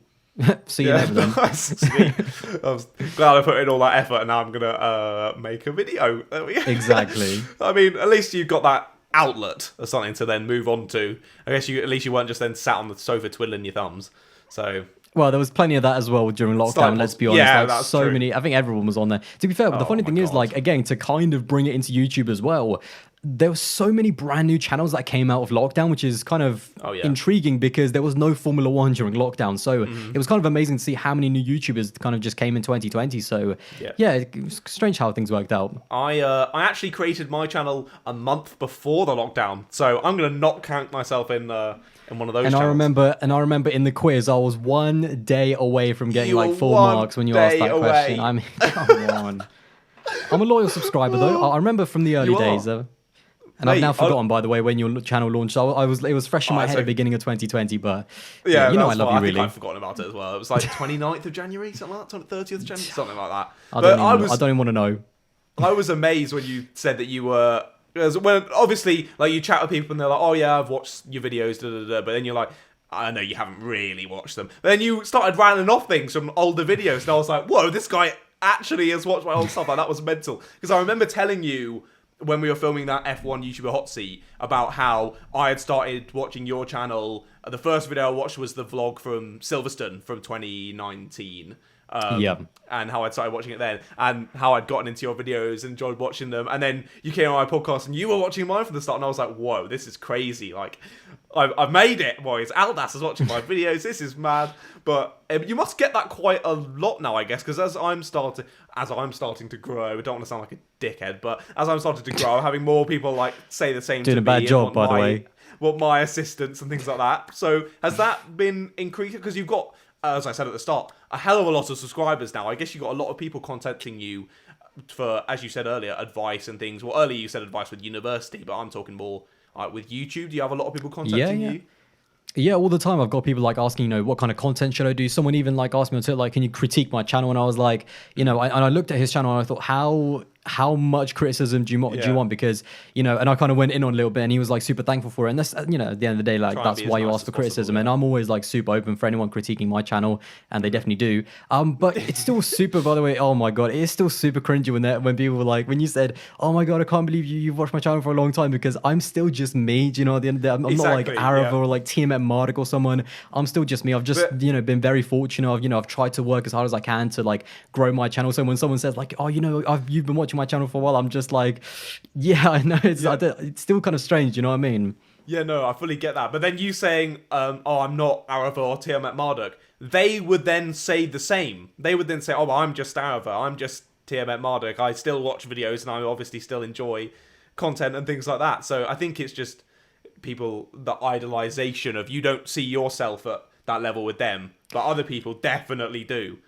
Speaker 2: See you later then.
Speaker 1: Sweet. I was glad I put in all that effort and now I'm gonna make a video.
Speaker 2: Exactly.
Speaker 1: I mean, at least you've got that outlet or something to then move on to. I guess at least you weren't just then sat on the sofa twiddling your thumbs. So
Speaker 2: well, there was plenty of that as well during lockdown, let's be honest.
Speaker 1: Yeah,
Speaker 2: like
Speaker 1: that's
Speaker 2: so
Speaker 1: true.
Speaker 2: many, I think everyone was on there. To be fair, the funny thing is, like, again, to kind of bring it into YouTube as well, there were so many brand new channels that came out of lockdown, which is kind of intriguing because there was no Formula One during lockdown. So it was kind of amazing to see how many new YouTubers kind of just came in 2020. So yeah, it was strange how things worked out.
Speaker 1: I actually created my channel a month before the lockdown, so I'm gonna not count myself in one of those.
Speaker 2: And
Speaker 1: channels.
Speaker 2: I remember in the quiz, I was 1 day away from getting like 4 marks when you asked that question. I mean, come on. I'm a loyal subscriber though. I remember from the early days. And I've now forgotten, by the way, when your channel launched. It was fresh in my head at the beginning of 2020. But yeah, you know I love you really.
Speaker 1: I've forgotten about it as well. It was like 29th of January, something like that, 30th of January, something like that.
Speaker 2: I don't even want to know.
Speaker 1: I was amazed when you said that you were. When obviously, like, you chat with people and they're like, "Oh yeah, I've watched your videos," but then you're like, "I know you haven't really watched them." But then you started rattling off things from older videos, and I was like, "Whoa, this guy actually has watched my old stuff." Like, that was mental. Because I remember telling you when we were filming that F1 YouTuber hot seat about how I had started watching your channel. The first video I watched was the vlog from Silverstone from 2019. And how I'd started watching it then, and how I'd gotten into your videos and enjoyed watching them. And then you came on my podcast and you were watching mine from the start, and I was like, whoa, this is crazy. Like, I've made it, boys. Aldas is watching my videos. This is mad. But you must get that quite a lot now, I guess, because as I'm starting to grow, I don't want to sound like a dickhead, but as I'm starting to grow, I'm having more people like say the same
Speaker 2: doing
Speaker 1: to
Speaker 2: a
Speaker 1: me.
Speaker 2: bad job, by the way.
Speaker 1: What my assistants and things like that. So has that been increasing? Because you've got, as I said at the start, a hell of a lot of subscribers now. I guess you've got a lot of people contacting you for, as you said earlier, advice and things. Well, earlier you said advice with university, but I'm talking more with YouTube. Do you have a lot of people contacting you?
Speaker 2: Yeah, all the time. I've got people like asking, what kind of content should I do? Someone even like asked me on Twitter, like, can you critique my channel? And I was like, and I looked at his channel and I thought, how much criticism do you want? Because, and I kind of went in on a little bit and he was like super thankful for it. And that's, at the end of the day, like, that's why you ask for criticism. And I'm always like super open for anyone critiquing my channel, and they definitely do. But it's still super, by the way, oh my God, it is still super cringy when people were like, when you said, oh my God, I can't believe you've watched my channel for a long time, because I'm still just me. Do you know, at the end of the day, I'm not like Arava or like TMF Marduk or someone. I'm still just me. I've just, been very fortunate. I've tried to work as hard as I can to like grow my channel. So when someone says like, oh, you've been watching my channel for a while, I'm just like, yeah, I know. It's still kind of strange, you know what I mean?
Speaker 1: Yeah, no, I fully get that. But then you saying, oh, I'm not Arava or Tiamat Marduk, they would then say the same. They would then say, oh, I'm just Arava, I'm just Tiamat Marduk, I still watch videos and I obviously still enjoy content and things like that. So I think it's just people, the idolization of, you don't see yourself at that level with them, but other people definitely do.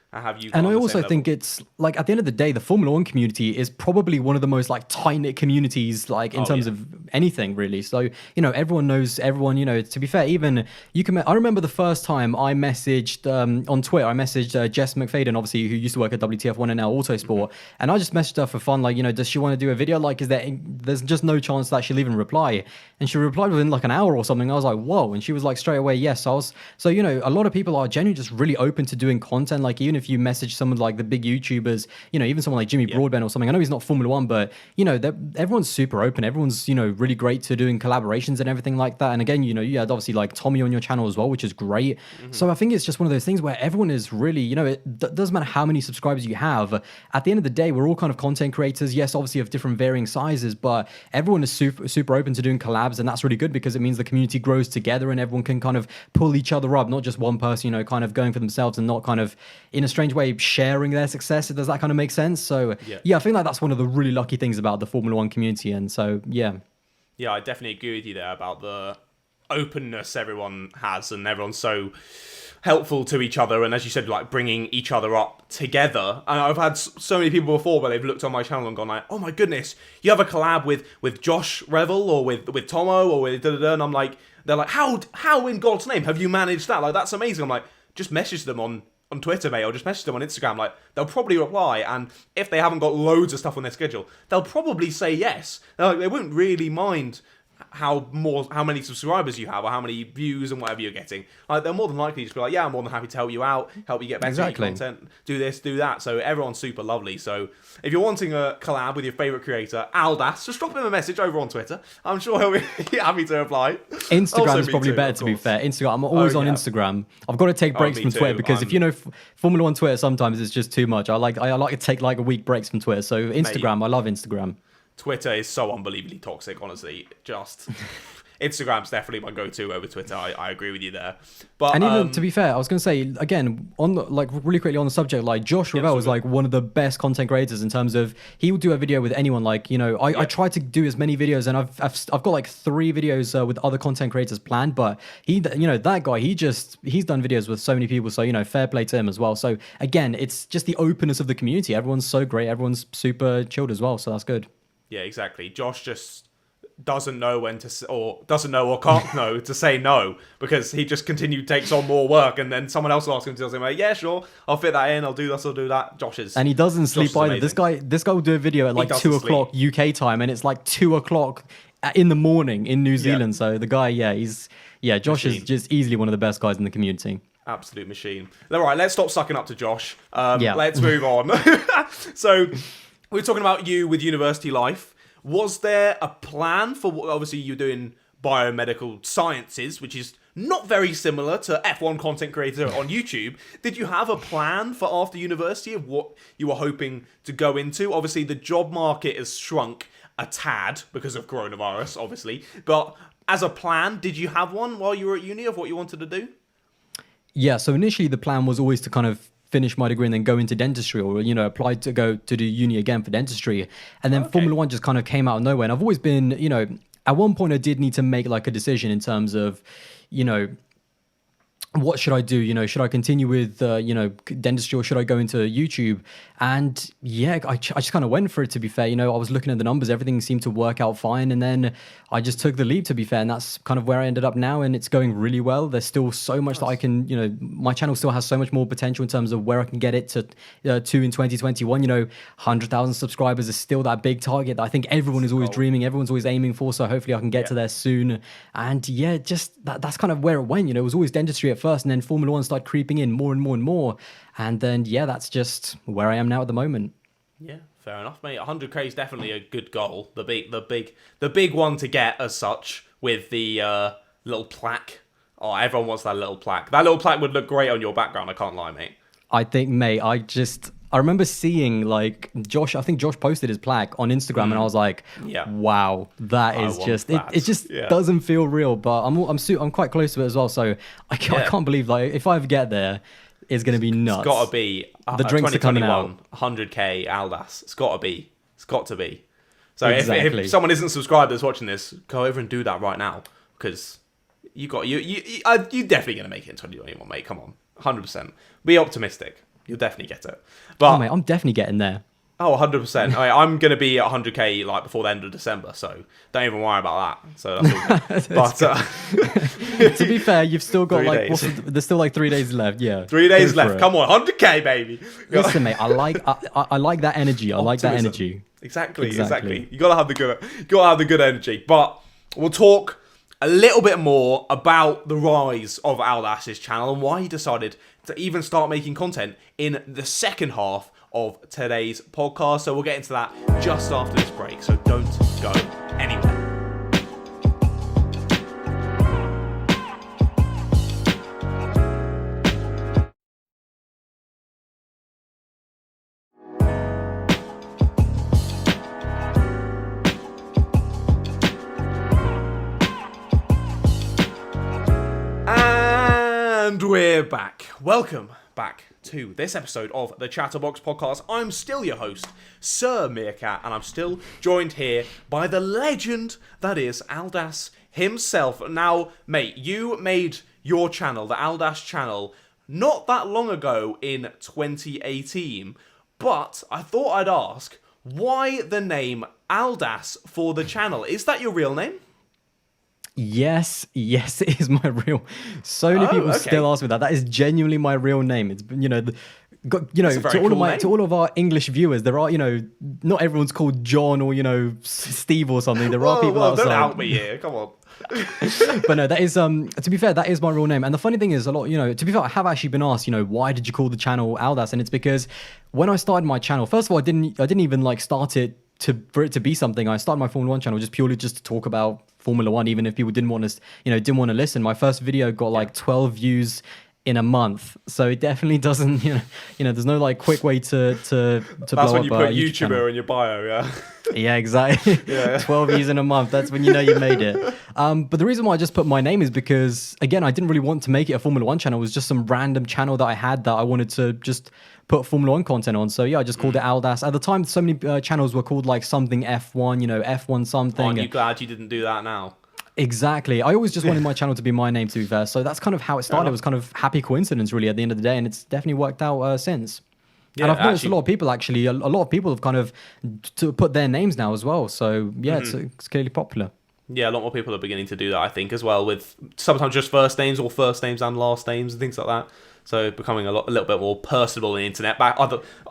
Speaker 2: And I also think it's like, at the end of the day, the Formula One community is probably one of the most like tight-knit communities, like in terms of anything really. So, everyone knows everyone, to be fair, even I remember the first time I messaged on Twitter, I messaged Jess McFadden, obviously, who used to work at WTF1 and now Autosport. And I just messaged her for fun, like, does she want to do a video? Like, there's just no chance that she'll even reply. And she replied within like an hour or something. I was like, whoa. And she was like straight away, yes. So a lot of people are genuinely just really open to doing content. Like, even if you message someone like the big YouTubers, even someone like Jimmy Broadbent or something. I know he's not Formula One, but everyone's super open. Everyone's really great to doing collaborations and everything like that. And again, you had obviously like Tommy on your channel as well, which is great. So I think it's just one of those things where everyone is really, it doesn't matter how many subscribers you have. At the end of the day, we're all kind of content creators. Yes, obviously of different varying sizes, but everyone is super open to doing collabs, and that's really good because it means the community grows together and everyone can kind of pull each other up, not just one person, kind of going for themselves and not kind of in a strange way sharing their success. Does that kind of make sense? So yeah, I think like that's one of the really lucky things about the Formula One community. And so yeah, I
Speaker 1: definitely agree with you there about the openness everyone has, and everyone's so helpful to each other, and as you said, like bringing each other up together. And I've had so many people before where they've looked on my channel and gone like, oh my goodness, you have a collab with Josh Revel or with Tomo or with da-da-da, and I'm like, they're like, how in God's name have you managed that? Like, that's amazing. I'm like, just message them on Twitter, mate, or just message them on Instagram. Like, they'll probably reply, and if they haven't got loads of stuff on their schedule, they'll probably say yes. Like, they wouldn't really mind how many subscribers you have or how many views and whatever you're getting. Like, they're more than likely just be like, yeah, I'm more than happy to help you out, help you get better at your content, do this, do that. So everyone's super lovely. So if you're wanting a collab with your favorite creator, Aldas, just drop him a message over on Twitter. I'm sure he'll be happy to reply.
Speaker 2: Instagram is probably better, to be fair. Instagram, I'm always on Instagram. I've got to take breaks from Twitter because if Formula One Twitter, sometimes it's just too much. I like to take like a week breaks from Twitter. So Instagram, I love Instagram.
Speaker 1: Twitter is so unbelievably toxic, honestly. Just Instagram's definitely my go-to over Twitter. I agree with you there. But
Speaker 2: And even to be fair, I was going to say again on the, like really quickly on the subject, like Josh Ravel is like one of the best content creators in terms of he will do a video with anyone. Like I try to do as many videos, and I've got like 3 videos with other content creators planned. But he, that guy, he's done videos with so many people. So fair play to him as well. So again, it's just the openness of the community. Everyone's so great. Everyone's super chilled as well. So that's good.
Speaker 1: Yeah, exactly. Josh just doesn't know when to, or doesn't know or can't know to say no, because he just takes on more work, and then someone else will ask him to tell him, like, yeah, sure, I'll fit that in, I'll do this, I'll do that.
Speaker 2: And he doesn't sleep either.
Speaker 1: Amazing.
Speaker 2: This guy will do a video at like 2 o'clock UK time, and it's like 2 o'clock in the morning in New Zealand. So the guy, Josh is just easily one of the best guys in the community.
Speaker 1: Absolute machine. All right, let's stop sucking up to Josh. Let's move on. So we're talking about you with university life. Was there a plan for, obviously you're doing biomedical sciences, which is not very similar to F1 content creator on YouTube. Did you have a plan for after university of what you were hoping to go into? Obviously the job market has shrunk a tad because of coronavirus, obviously. But as a plan, did you have one while you were at uni of what you wanted to do?
Speaker 2: Yeah, so initially the plan was always to kind of finish my degree and then go into dentistry, or apply to go to the uni again for dentistry. And then Formula One just kind of came out of nowhere. And I've always been, at one point I did need to make like a decision in terms of, what should I do? Should I continue with, dentistry, or should I go into YouTube? And yeah, I just kind of went for it, to be fair. I was looking at the numbers, everything seemed to work out fine. And then I just took the leap, to be fair. And that's kind of where I ended up now. And it's going really well. There's still so much that I can, my channel still has so much more potential in terms of where I can get it to in 2021. 100,000 subscribers is still that big target that I think everyone is always dreaming, everyone's always aiming for. So hopefully I can get to there soon. And yeah, just that's kind of where it went. It was always dentistry at first, and then Formula One started creeping in more and more and more. And then, yeah, that's just where I am now at the moment.
Speaker 1: Yeah, fair enough, mate. 100k is definitely a good goal. The big one to get as such, with the little plaque. Oh, everyone wants that little plaque. That little plaque would look great on your background, I can't lie, mate.
Speaker 2: I think, mate, I remember seeing like Josh, I think Josh posted his plaque on Instagram, and I was like, wow, that is just, it just doesn't feel real, but I'm quite close to it as well. So I can't believe, like, if I ever get there, it's going to be nuts.
Speaker 1: It's got to be
Speaker 2: the drinks are coming out.
Speaker 1: 100k Aldas. It's got to be. So if someone isn't subscribed that's watching this, go over and do that right now, because you're definitely going to make it in 2021, mate. Come on, 100%. Be optimistic. You'll definitely get it. But
Speaker 2: mate, I'm definitely getting there.
Speaker 1: Oh, 100%. I'm going to be at 100k like before the end of December, so don't even worry about that. So that's all good.
Speaker 2: To be fair, you've still got there's still like 3 days left. Yeah,
Speaker 1: 3 days left. Come on, 100k, baby.
Speaker 2: Listen, mate, I like that energy. I like that energy.
Speaker 1: Exactly. You gotta have the good energy. But we'll talk a little bit more about the rise of Aldas's channel and why he decided to even start making content in the second half of today's podcast. So we'll get into that just after this break. So don't go anywhere. And we're back. Welcome back to this episode of the ChatterBox podcast. I'm still your host, Sir Meerkat, and I'm still joined here by the legend that is Aldas himself. Now, mate, you made your channel, the Aldas channel, not that long ago in 2018, but I thought I'd ask, why the name Aldas for the channel? Is that your real name?
Speaker 2: Yes, it is my real. So many people still ask me that. That is genuinely my real name. It's to all of our English viewers, there are not everyone's called John or Steve or something. There are people outside.
Speaker 1: Don't out me here. Come on.
Speaker 2: But no, that is to be fair, that is my real name. And the funny thing is, a lot to be fair, I have actually been asked, why did you call the channel Aldas? And it's because when I started my channel, first of all, I didn't even like start it for it to be something. I started my Formula One channel purely just to talk about Formula One, even if people didn't want to listen. My first video got like 12 views in a month. So it definitely doesn't, there's no like quick way to blow up.
Speaker 1: That's when you put
Speaker 2: YouTube
Speaker 1: YouTuber
Speaker 2: channel.
Speaker 1: in your bio, yeah.
Speaker 2: Yeah, exactly.
Speaker 1: Yeah.
Speaker 2: 12 views in a month. That's when you know you made it. But the reason why I just put my name is because, again, I didn't really want to make it a Formula One channel. It was just some random channel that I had that I wanted to just put Formula One content on. So yeah, I just called it Aldas. At the time, so many channels were called like something F1, F1 something.
Speaker 1: Aren't you glad you didn't do that now?
Speaker 2: Exactly. I always just wanted my channel to be my name, to be fair. So that's kind of how it started. It was kind of happy coincidence, really, at the end of the day. And it's definitely worked out since.
Speaker 1: Yeah,
Speaker 2: and I've noticed
Speaker 1: actually,
Speaker 2: a lot of people, actually, a lot of people have kind of to put their names now as well. So yeah, it's clearly popular.
Speaker 1: Yeah, a lot more people are beginning to do that, I think, as well, with sometimes just first names or first names and last names and things like that. So becoming a little bit more personable on the internet.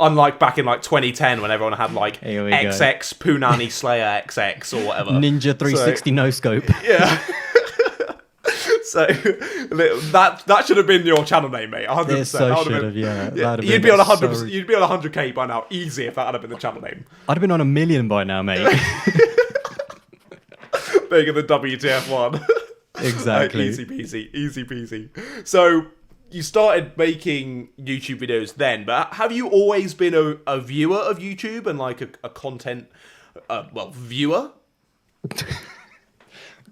Speaker 1: Unlike back in like 2010 when everyone had like XX Punani Slayer XX or whatever.
Speaker 2: Ninja 360 no scope.
Speaker 1: Yeah. So that should have been your channel name, mate. 100%.
Speaker 2: It so should have, yeah.
Speaker 1: You'd be on 100%. You'd be on 100k by now, easy, if that had been the channel name.
Speaker 2: I'd have been on 1 million by now, mate.
Speaker 1: Bigger than WTF1.
Speaker 2: Exactly.
Speaker 1: Easy peasy, easy peasy. So you started making YouTube videos then, but have you always been a viewer of YouTube and like a content, viewer?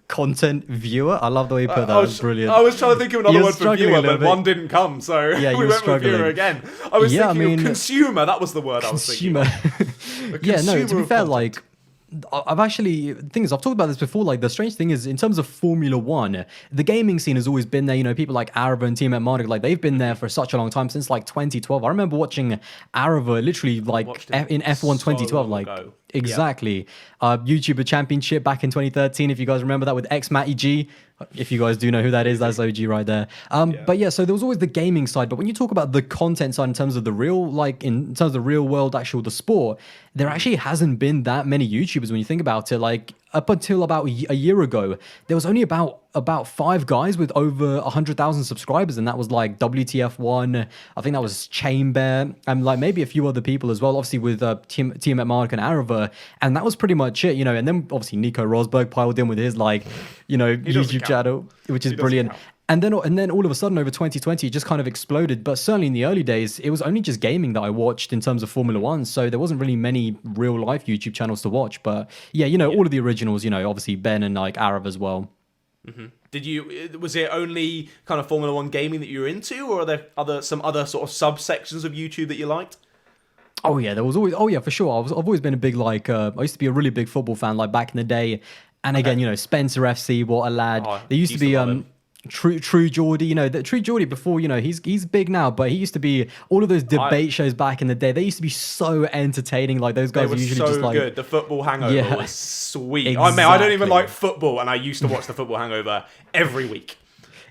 Speaker 2: Content viewer? I love the way you put that. That's brilliant.
Speaker 1: I was trying to think of another word for viewer, but one didn't come, so
Speaker 2: yeah,
Speaker 1: we went with viewer again. I was thinking of consumer, that was the word I was thinking of.
Speaker 2: Yeah, no, to be fair, like, I've actually, things I've talked about this before. Like, the strange thing is, in terms of Formula One, the gaming scene has always been there. People like Arava and Team at Monaco, like they've been there for such a long time, since like 2012. I remember watching Arava literally like in F1 2012, like ago. Exactly. YouTuber Championship back in 2013. If you guys remember that with X Matty G. If you guys do know who that is, that's OG right there. But yeah, so there was always the gaming side. But when you talk about the content side in terms of the real, like in terms of the real world, the sport, there actually hasn't been that many YouTubers when you think about it. Like up until about a year ago, there was only about 5 guys with over 100,000 subscribers, and that was like WTF1. I think that was Chamber, and like maybe a few other people as well. Obviously with Team at Mark and Arava, and that was pretty much it. And then obviously Nico Rosberg piled in with his YouTube channel, which is brilliant. And then all of a sudden over 2020, it just kind of exploded. But certainly in the early days, it was only just gaming that I watched in terms of Formula One. So there wasn't really many real life YouTube channels to watch. But yeah, all of the originals, obviously Ben and like Arav as well.
Speaker 1: Mm-hmm. Was it only kind of Formula One gaming that you were into, or are there some other sort of subsections of YouTube that you liked?
Speaker 2: Oh yeah, there was always. Oh yeah, for sure. I've always been a big I used to be a really big football fan, like back in the day. And again, Spencer FC, what a lad. There used to be True Geordie, the True Geordie before, he's big now, but he used to be all of those debate shows back in the day. They used to be so entertaining. Like those guys
Speaker 1: were
Speaker 2: usually
Speaker 1: so
Speaker 2: just like
Speaker 1: good. The Football Hangover was sweet.
Speaker 2: Exactly.
Speaker 1: I don't even like football, and I used to watch the Football Hangover every week.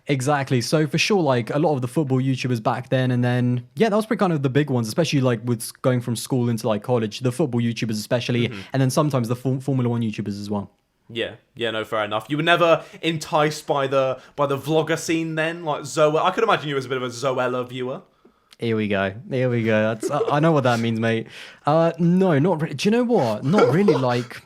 Speaker 2: Exactly. So for sure, like a lot of the football YouTubers back then, and then that was pretty kind of the big ones, especially like with going from school into like college. The football YouTubers especially, and then sometimes the Formula One YouTubers as well.
Speaker 1: Yeah, no, fair enough. You were never enticed by the vlogger scene then, like Zoe. I could imagine you as a bit of a Zoella viewer.
Speaker 2: Here we go. That's, I know what that means, mate. No, not really. Do you know what? Not really. Like,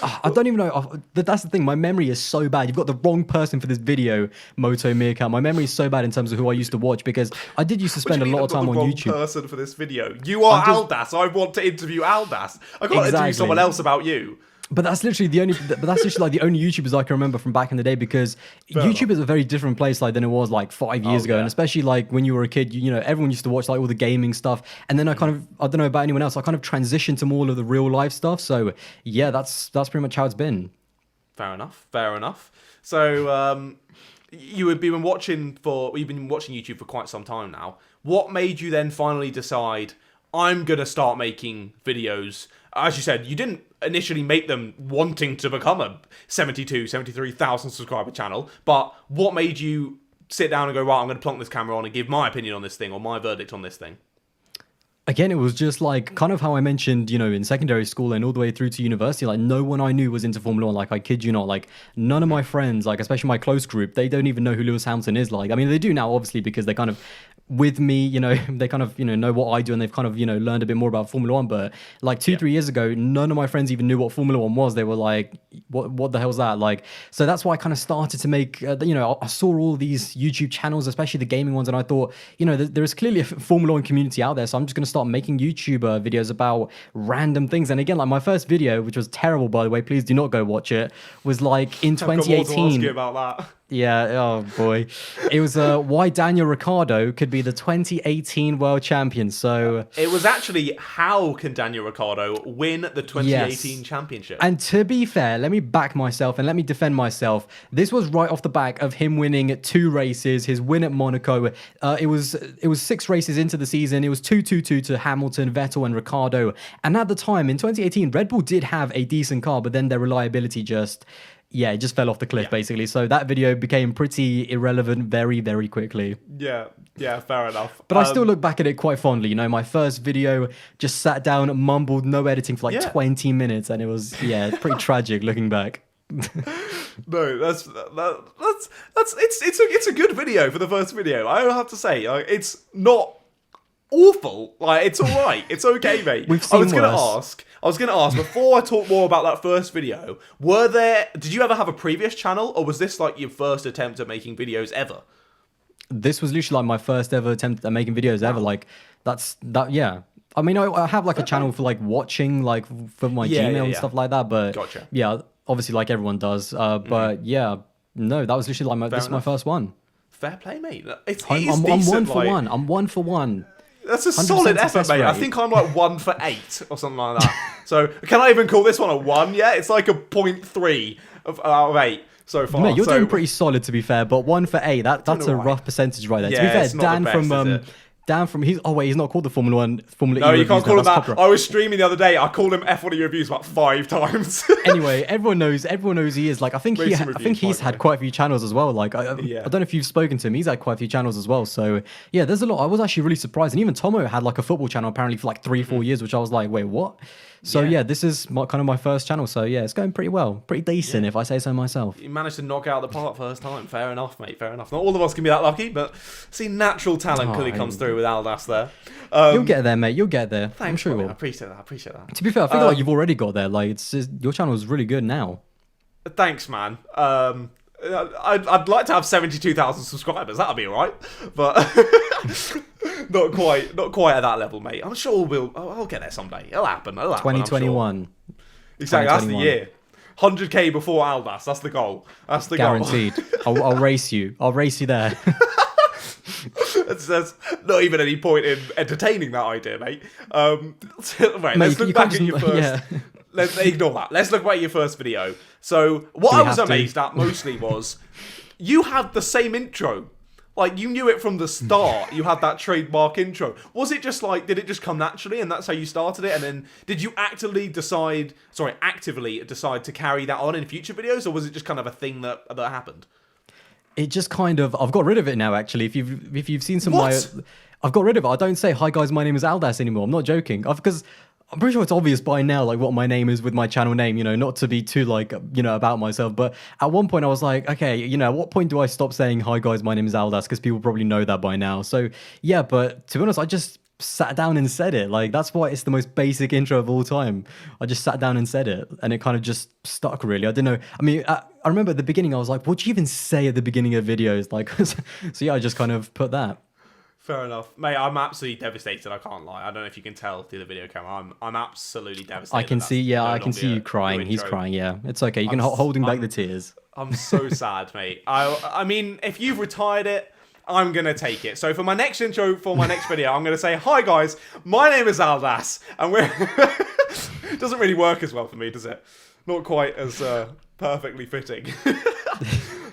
Speaker 2: I don't even know. That's the thing. My memory is so bad. You've got the wrong person for this video, Moto Meerkat. My memory is so bad in terms of who I used to watch, because I did used to spend a lot of time on YouTube.
Speaker 1: The wrong person for this video. You are Aldas. I want to interview Aldas. I can't interview someone else about you.
Speaker 2: But that's literally the only. But that's literally like the only YouTubers I can remember from back in the day, because YouTube is a very different place than it was like 5 years ago, and especially like when you were a kid, everyone used to watch like all the gaming stuff, and then I don't know about anyone else. I kind of transitioned to more of the real life stuff. So yeah, that's pretty much how it's been.
Speaker 1: Fair enough. So you've been watching YouTube for quite some time now. What made you then finally decide, I'm gonna start making videos? As you said, you didn't initially make them wanting to become a 73,000 subscriber channel, but what made you sit down and go, right, I'm going to plonk this camera on and give my opinion on this thing, or my verdict on this thing?
Speaker 2: Again, it was just like kind of how I mentioned, in secondary school and all the way through to university, like no one I knew was into Formula One. Like, I kid you not, like none of my friends, like especially my close group, they don't even know who Lewis Hamilton is. Like, I mean, they do now, obviously, because they kind of with me, they kind of, know what I do, and they've kind of, learned a bit more about Formula One. But like 3 years ago, none of my friends even knew what Formula One was. They were like, what the hell's that? Like, so that's why I kind of started to make, I saw all these YouTube channels, especially the gaming ones, and I thought, there is clearly a Formula One community out there. So I'm just going to start making YouTube videos about random things. And again, like my first video, which was terrible, by the way, please do not go watch it, was like in 2018.
Speaker 1: I've got more to ask you about that.
Speaker 2: Yeah, oh boy. It was why Daniel Ricciardo could be the 2018 world champion. So
Speaker 1: it was actually how can Daniel Ricciardo win the 2018 championship?
Speaker 2: And to be fair, let me back myself and let me defend myself. This was right off the back of him winning 2 races, his win at Monaco. It was 6 races into the season. It was 2-2-2 to Hamilton, Vettel, and Ricciardo. And at the time in 2018, Red Bull did have a decent car, but then their reliability it just fell off the cliff, basically. So that video became pretty irrelevant very, very quickly.
Speaker 1: Yeah, fair enough.
Speaker 2: But I still look back at it quite fondly. My first video, just sat down, mumbled, no editing for like 20 minutes, and it was, pretty tragic looking back.
Speaker 1: No, it's a good video for the first video. I have to say, it's not awful. Like, it's all right. It's okay, mate. I was going to ask before I talk more about that first video. Did you ever have a previous channel, or was this like your first attempt at making videos ever?
Speaker 2: This was literally like my first ever attempt at making videos ever. Like yeah. I mean, I have like a channel for like watching, like for my Gmail and stuff like that. But
Speaker 1: gotcha.
Speaker 2: Yeah, obviously like everyone does. But no, that was literally like this is my first one.
Speaker 1: Fair play, mate.
Speaker 2: I'm 1 for 1. I'm 1 for 1
Speaker 1: That's a solid effort, mate. I think I'm like 1 for 8 or something like that. So can I even call this one a 1? Yeah, it's like a 0.3 out of 8 so far.
Speaker 2: Mate, you're doing pretty solid, to be fair. But 1 for 8, that's a rough percentage right there. To be fair, Dan from he's not called the Formula E.
Speaker 1: No, you can't call him that. I was streaming the other day. I called him F1 reviews about 5 times.
Speaker 2: Anyway, everyone knows he is. Like, I think he's had quite a few channels as well. Like, I don't know if you've spoken to him. He's had quite a few channels as well. So yeah, there's a lot. I was actually really surprised. And even Tomo had like a football channel apparently for like 3-4 years, which I was like, wait, what? So yeah, this is kind of my first channel. So yeah, it's going pretty well, pretty decent if I say so myself.
Speaker 1: You managed to knock out the park first time. Fair enough, mate. Fair enough. Not all of us can be that lucky, but see, natural talent clearly comes through with Aldas there.
Speaker 2: You'll get there, mate. You'll get there.
Speaker 1: Thanks,
Speaker 2: I'm sure you will.
Speaker 1: I appreciate that.
Speaker 2: To be fair, I feel like you've already got there. Like your channel is really good now.
Speaker 1: Thanks, man. I'd like to have 72,000 subscribers. That'll be alright, but not quite at that level, mate. I'm sure I'll get there someday. It'll happen.
Speaker 2: 2021.
Speaker 1: Sure. Exactly. That's the year. 100k before Aldas. That's the goal. That's the
Speaker 2: Guaranteed.
Speaker 1: goal.
Speaker 2: I'll race you. I'll race you there.
Speaker 1: There's not even any point in entertaining that idea, mate. Right, let's look back at your first. Yeah. Let's ignore that. Let's look back at your first video. So what I was amazed at mostly was you had the same intro. Like, you knew it from the start. You had that trademark intro. Was it just like, did it just come naturally and that's how you started it? And then did you actively decide to carry that on in future videos? Or was it just kind of a thing that happened?
Speaker 2: It just kind of, I've got rid of it now, actually. If you've seen some
Speaker 1: what?
Speaker 2: I've got rid of it. I don't say, hi guys, my name is Aldas anymore. I'm not joking. Because I'm pretty sure it's obvious by now, like, what my name is with my channel name, not to be too, like, about myself. But at one point I was like, okay, at what point do I stop saying, hi guys, my name is Aldas? Because people probably know that by now. So yeah, but to be honest, I just sat down and said it. Like, that's why it's the most basic intro of all time. I just sat down and said it, and it kind of just stuck, really. I don't know. I mean, I remember at the beginning, I was like, what do you even say at the beginning of videos? Like, so yeah, I just kind of put that.
Speaker 1: Fair enough. Mate, I'm absolutely devastated, I can't lie. I don't know if you can tell through the video camera. I'm absolutely devastated.
Speaker 2: I can see, I can see you crying. He's crying, yeah. It's okay. You can holding back the tears.
Speaker 1: I'm so sad, mate. I mean, if you've retired it, I'm going to take it. So for my next intro, for my next video, I'm going to say, hi guys, my name is Aldas. And it doesn't really work as well for me, does it? Not quite as perfectly fitting.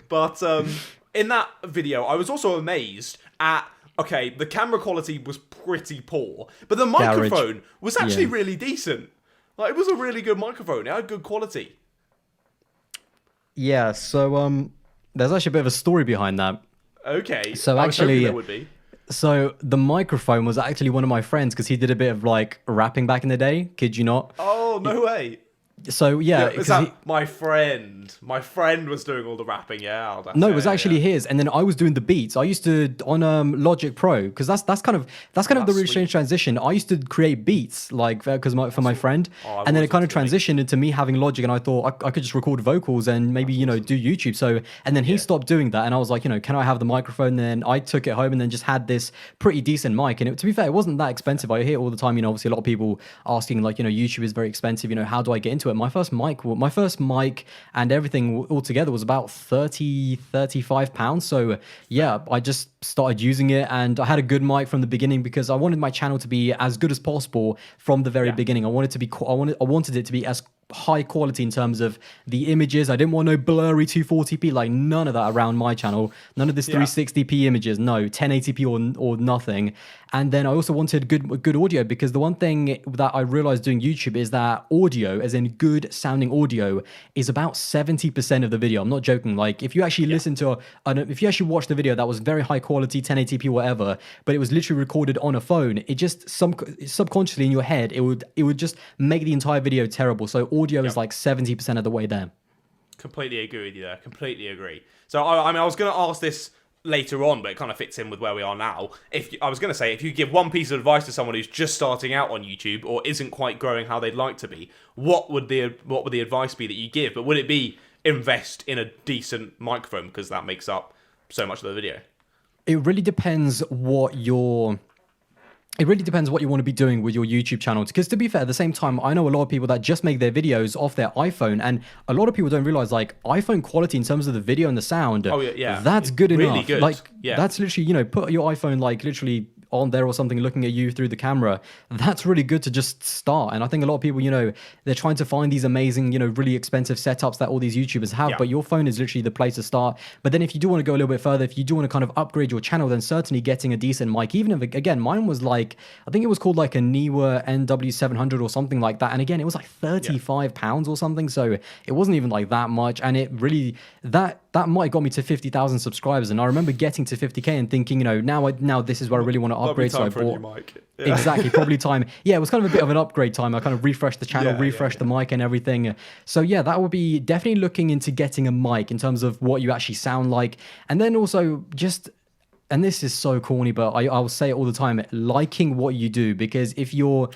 Speaker 1: But in that video, I was also amazed at, okay, the camera quality was pretty poor, but the microphone was actually really decent. Like, it was a really good microphone. It had good quality.
Speaker 2: Yeah, so there's actually a bit of a story behind that.
Speaker 1: Okay.
Speaker 2: So
Speaker 1: I was hoping
Speaker 2: actually,
Speaker 1: there would be.
Speaker 2: So the microphone was actually one of my friends because he did a bit of like rapping back in the day. Kid you not?
Speaker 1: Oh, no way.
Speaker 2: So yeah,
Speaker 1: Is that my friend? My friend was doing all the rapping. Yeah, Aldas.
Speaker 2: no, it was actually his, and then I was doing the beats. I used to on Logic Pro because that's kind of the really strange transition. I used to create beats like for my friend, and then it kind of transitioned into me having Logic, and I thought I could just record vocals and maybe do YouTube. So and then he stopped doing that, and I was like, can I have the microphone? And then I took it home and then just had this pretty decent mic. And to be fair, it wasn't that expensive. I hear all the time, obviously a lot of people asking like, YouTube is very expensive. How do I get into it? My first mic and everything altogether was about 35 pounds. So yeah, I just started using it, and I had a good mic from the beginning because I wanted my channel to be as good as possible from the very beginning. I wanted it to be as high quality in terms of the images. I didn't want no blurry 240p, like none of that around my channel. None of this 360p images, no 1080p or nothing. And then I also wanted good audio, because the one thing that I realized doing YouTube is that audio, as in good sounding audio, is about 70% of the video. I'm not joking. Like if you actually listen to if you actually watch the video that was very high quality, 1080p, whatever, but it was literally recorded on a phone, it just subconsciously in your head, it would just make the entire video terrible. So audio is like 70% of the way there.
Speaker 1: Completely agree with you there. Completely agree. So I mean, I was going to ask this later on, but it kind of fits in with where we are now. I was going to say, if you give one piece of advice to someone who's just starting out on YouTube or isn't quite growing how they'd like to be, what would the advice be that you give? But would it be invest in a decent microphone, because that makes up so much of the video?
Speaker 2: It really depends what you want to be doing with your YouTube channel. Because to be fair, at the same time, I know a lot of people that just make their videos off their iPhone, and a lot of people don't realize like iPhone quality in terms of the video and the sound.
Speaker 1: Oh yeah,
Speaker 2: that's good
Speaker 1: really
Speaker 2: enough.
Speaker 1: Good.
Speaker 2: Like that's literally, put your iPhone like literally on there or something, looking at you through the camera. That's really good to just start. And I think a lot of people, they're trying to find these amazing, really expensive setups that all these YouTubers have, but your phone is literally the place to start. But then if you do want to go a little bit further, if you do want to kind of upgrade your channel, then certainly getting a decent mic, even if, again, mine was like, I think it was called like a Neewer NW700 or something like that. And again, it was like 35 pounds or something. So it wasn't even like that much. And it really, that mic got me to 50,000 subscribers. And I remember getting to 50K and thinking, now this is where I really want to upgrade. So I bought exactly, probably time. Yeah, it was kind of a bit of an upgrade time. I kind of refreshed the channel, refreshed the mic and everything. So yeah, that would be definitely looking into getting a mic in terms of what you actually sound like. And then also just, and this is so corny, but I will say it all the time, liking what you do. Because if you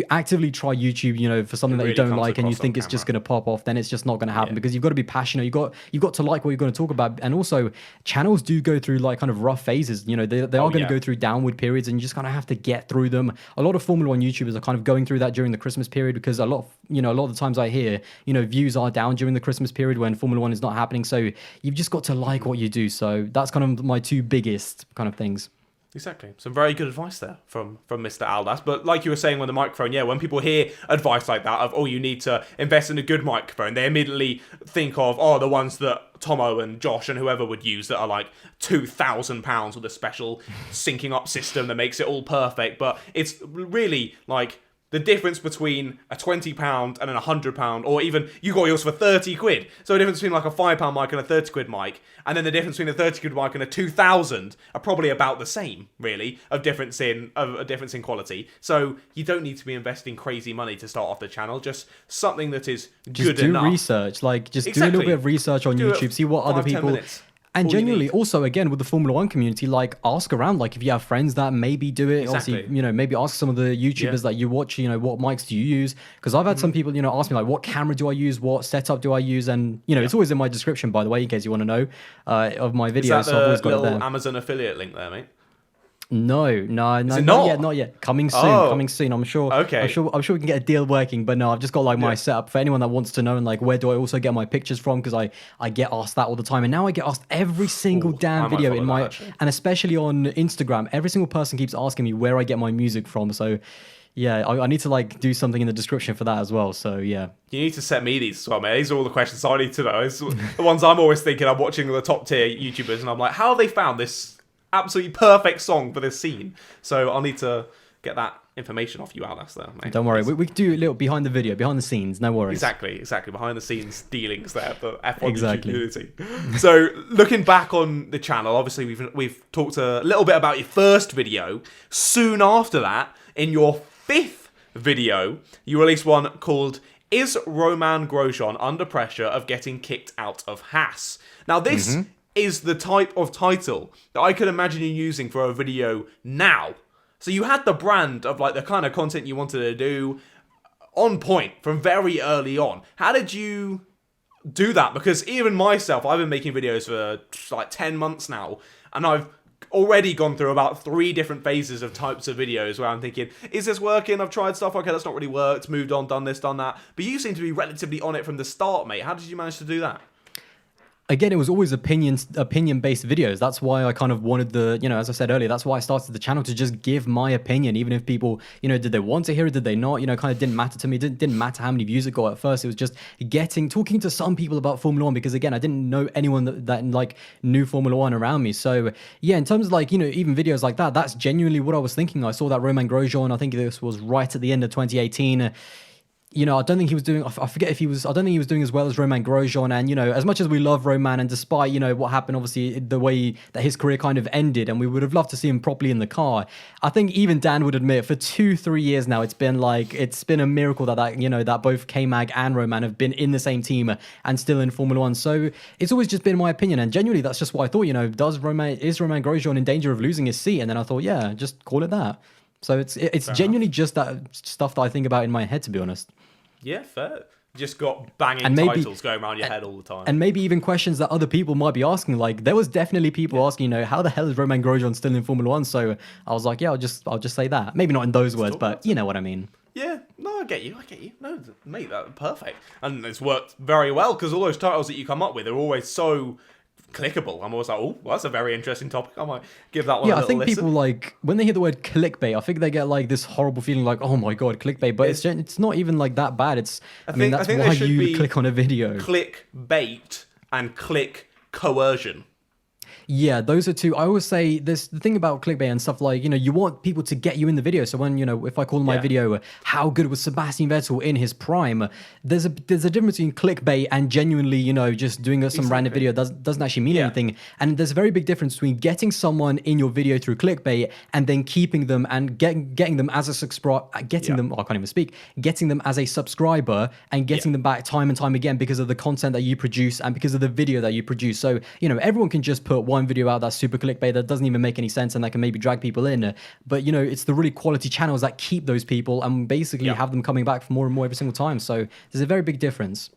Speaker 2: actively try YouTube, for something that you don't like and you think it's just going to pop off, then it's just not going to happen. Because you've got to be passionate. You've got to like what you're going to talk about. And also, channels do go through like kind of rough phases. They are going to go through downward periods, and you just kind of have to get through them. A lot of Formula One YouTubers are kind of going through that during the Christmas period, because a lot of the times I hear, views are down during the Christmas period when Formula One is not happening. So you've just got to like what you do. So that's kind of my two biggest kind of things.
Speaker 1: Exactly. Some very good advice there from Mr. Aldas. But like you were saying with the microphone, when people hear advice like that of, you need to invest in a good microphone, they immediately think of, the ones that Tomo and Josh and whoever would use that are like £2,000 with a special syncing up system that makes it all perfect. But it's really like the difference between a £20 and a £100, or even you got yours for 30 quid. So the difference between like a £5 mic and a 30 quid mic, and then the difference between a 30 quid mic and a 2,000 are probably about the same, really, of a difference in quality. So you don't need to be investing crazy money to start off the channel. Just something that is good enough.
Speaker 2: Just do research, like just do a little bit of research on YouTube, see what other people. And genuinely, also, again, with the Formula One community, like, ask around. Like, if you have friends that maybe do it, obviously, maybe ask some of the YouTubers that you watch, what mics do you use? Because I've had some people, ask me, like, what camera do I use? What setup do I use? And, it's always in my description, by the way, in case you want to know, of my videos.
Speaker 1: Is that
Speaker 2: so I've always
Speaker 1: got
Speaker 2: got it there.
Speaker 1: Amazon affiliate link there, mate?
Speaker 2: No, not yet. Coming soon. I'm sure.
Speaker 1: Okay.
Speaker 2: I'm sure we can get a deal working. But no, I've just got like my setup for anyone that wants to know, and like where do I also get my pictures from? Because I get asked that all the time, and now I get asked every single damn video in my and especially on Instagram. Every single person keeps asking me where I get my music from. So yeah, I need to like do something in the description for that as well. So yeah. You
Speaker 1: need to set me these as well, mate. These are all the questions I need to know. It's the ones I'm always thinking. I'm watching the top tier YouTubers, and I'm like, how have they found this absolutely perfect song for this scene? So I'll need to get that information off you, Aldaz, there, mate.
Speaker 2: Don't worry, we can do a little behind the scenes, no worries.
Speaker 1: Exactly, behind the scenes dealings there, the F1 YouTube community. So looking back on the channel, obviously we've talked a little bit about your first video. Soon after that, in your fifth video, you released one called Is Romain Grosjean under pressure of getting kicked out of Haas? Now, this is the type of title that I could imagine you using for a video now. So you had the brand of like the kind of content you wanted to do on point from very early on. How did you do that? Because even myself, I've been making videos for like 10 months now, and I've already gone through about 3 different phases of types of videos where I'm thinking, is this working? I've tried stuff, okay, that's not really worked, moved on, done this, done that. But you seem to be relatively on it from the start, mate. How did you manage to do that?
Speaker 2: Again, it was always opinion-based videos. That's why I kind of wanted as I said earlier, that's why I started the channel, to just give my opinion, even if people, did they want to hear it, did they not, kind of didn't matter to me. It didn't matter how many views it got at first. It was just talking to some people about Formula One, because again, I didn't know anyone that like knew Formula One around me. So yeah, in terms of like, even videos like that, that's genuinely what I was thinking. I saw that Romain Grosjean, I think this was right at the end of 2018, I don't think he was doing, I forget if he was, I don't think he was doing as well as Romain Grosjean. And, as much as we love Romain, and despite, what happened, obviously, the way that his career kind of ended, and we would have loved to see him properly in the car, I think even Dan would admit for 2-3 years now, it's been a miracle that both K-Mag and Romain have been in the same team and still in Formula One. So it's always just been my opinion. And genuinely, that's just what I thought, is Romain Grosjean in danger of losing his seat? And then I thought, yeah, just call it that. So it's genuinely just that stuff that I think about in my head, to be honest.
Speaker 1: Yeah, fair. Just got banging titles going around your head all the time.
Speaker 2: And maybe even questions that other people might be asking. Like, there was definitely people asking, how the hell is Romain Grosjean still in Formula One? So I was like, yeah, I'll just say that. Maybe not in those words, but you know what I mean.
Speaker 1: Yeah, no, I get you. No, mate, that's perfect. And it's worked very well, because all those titles that you come up with are always so clickable. I'm always like, oh, well, that's a very interesting topic. I might give that one a little listen.
Speaker 2: Yeah, I think people, like, when they hear the word clickbait, I think they get, like, this horrible feeling like, oh my god, clickbait. But it's not even, like, that bad. That's why you click on a video.
Speaker 1: Clickbait and click coercion.
Speaker 2: Yeah, those are two. I always say this, the thing about clickbait and stuff, like, you want people to get you in the video. So when, if I call my video, how good was Sebastian Vettel in his prime? There's a difference between clickbait and genuinely, just doing some random video doesn't actually mean anything. And there's a very big difference between getting someone in your video through clickbait and then keeping them and getting them as a subscriber, getting them as a subscriber and getting them back time and time again because of the content that you produce and because of the video that you produce. So, everyone can just put one video out that's super clickbait that doesn't even make any sense and that can maybe drag people in, but it's the really quality channels that keep those people and basically have them coming back for more and more every single time. So there's a very big difference.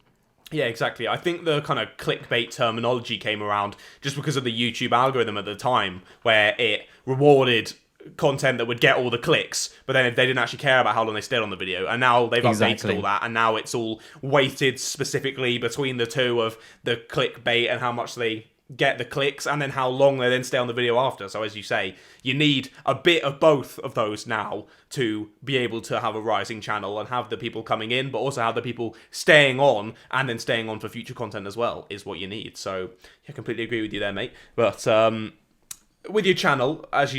Speaker 1: Yeah, exactly. I think the kind of clickbait terminology came around just because of the YouTube algorithm at the time, where it rewarded content that would get all the clicks, but then if they didn't actually care about how long they stayed on the video, and now they've updated all that, and now it's all weighted specifically between the two of the clickbait and how much they get the clicks and then how long they then stay on the video after. So as you say, you need a bit of both of those now to be able to have a rising channel and have the people coming in, but also have the people staying on and then staying on for future content as well is what you need. So I completely agree with you there, mate. But with your channel, as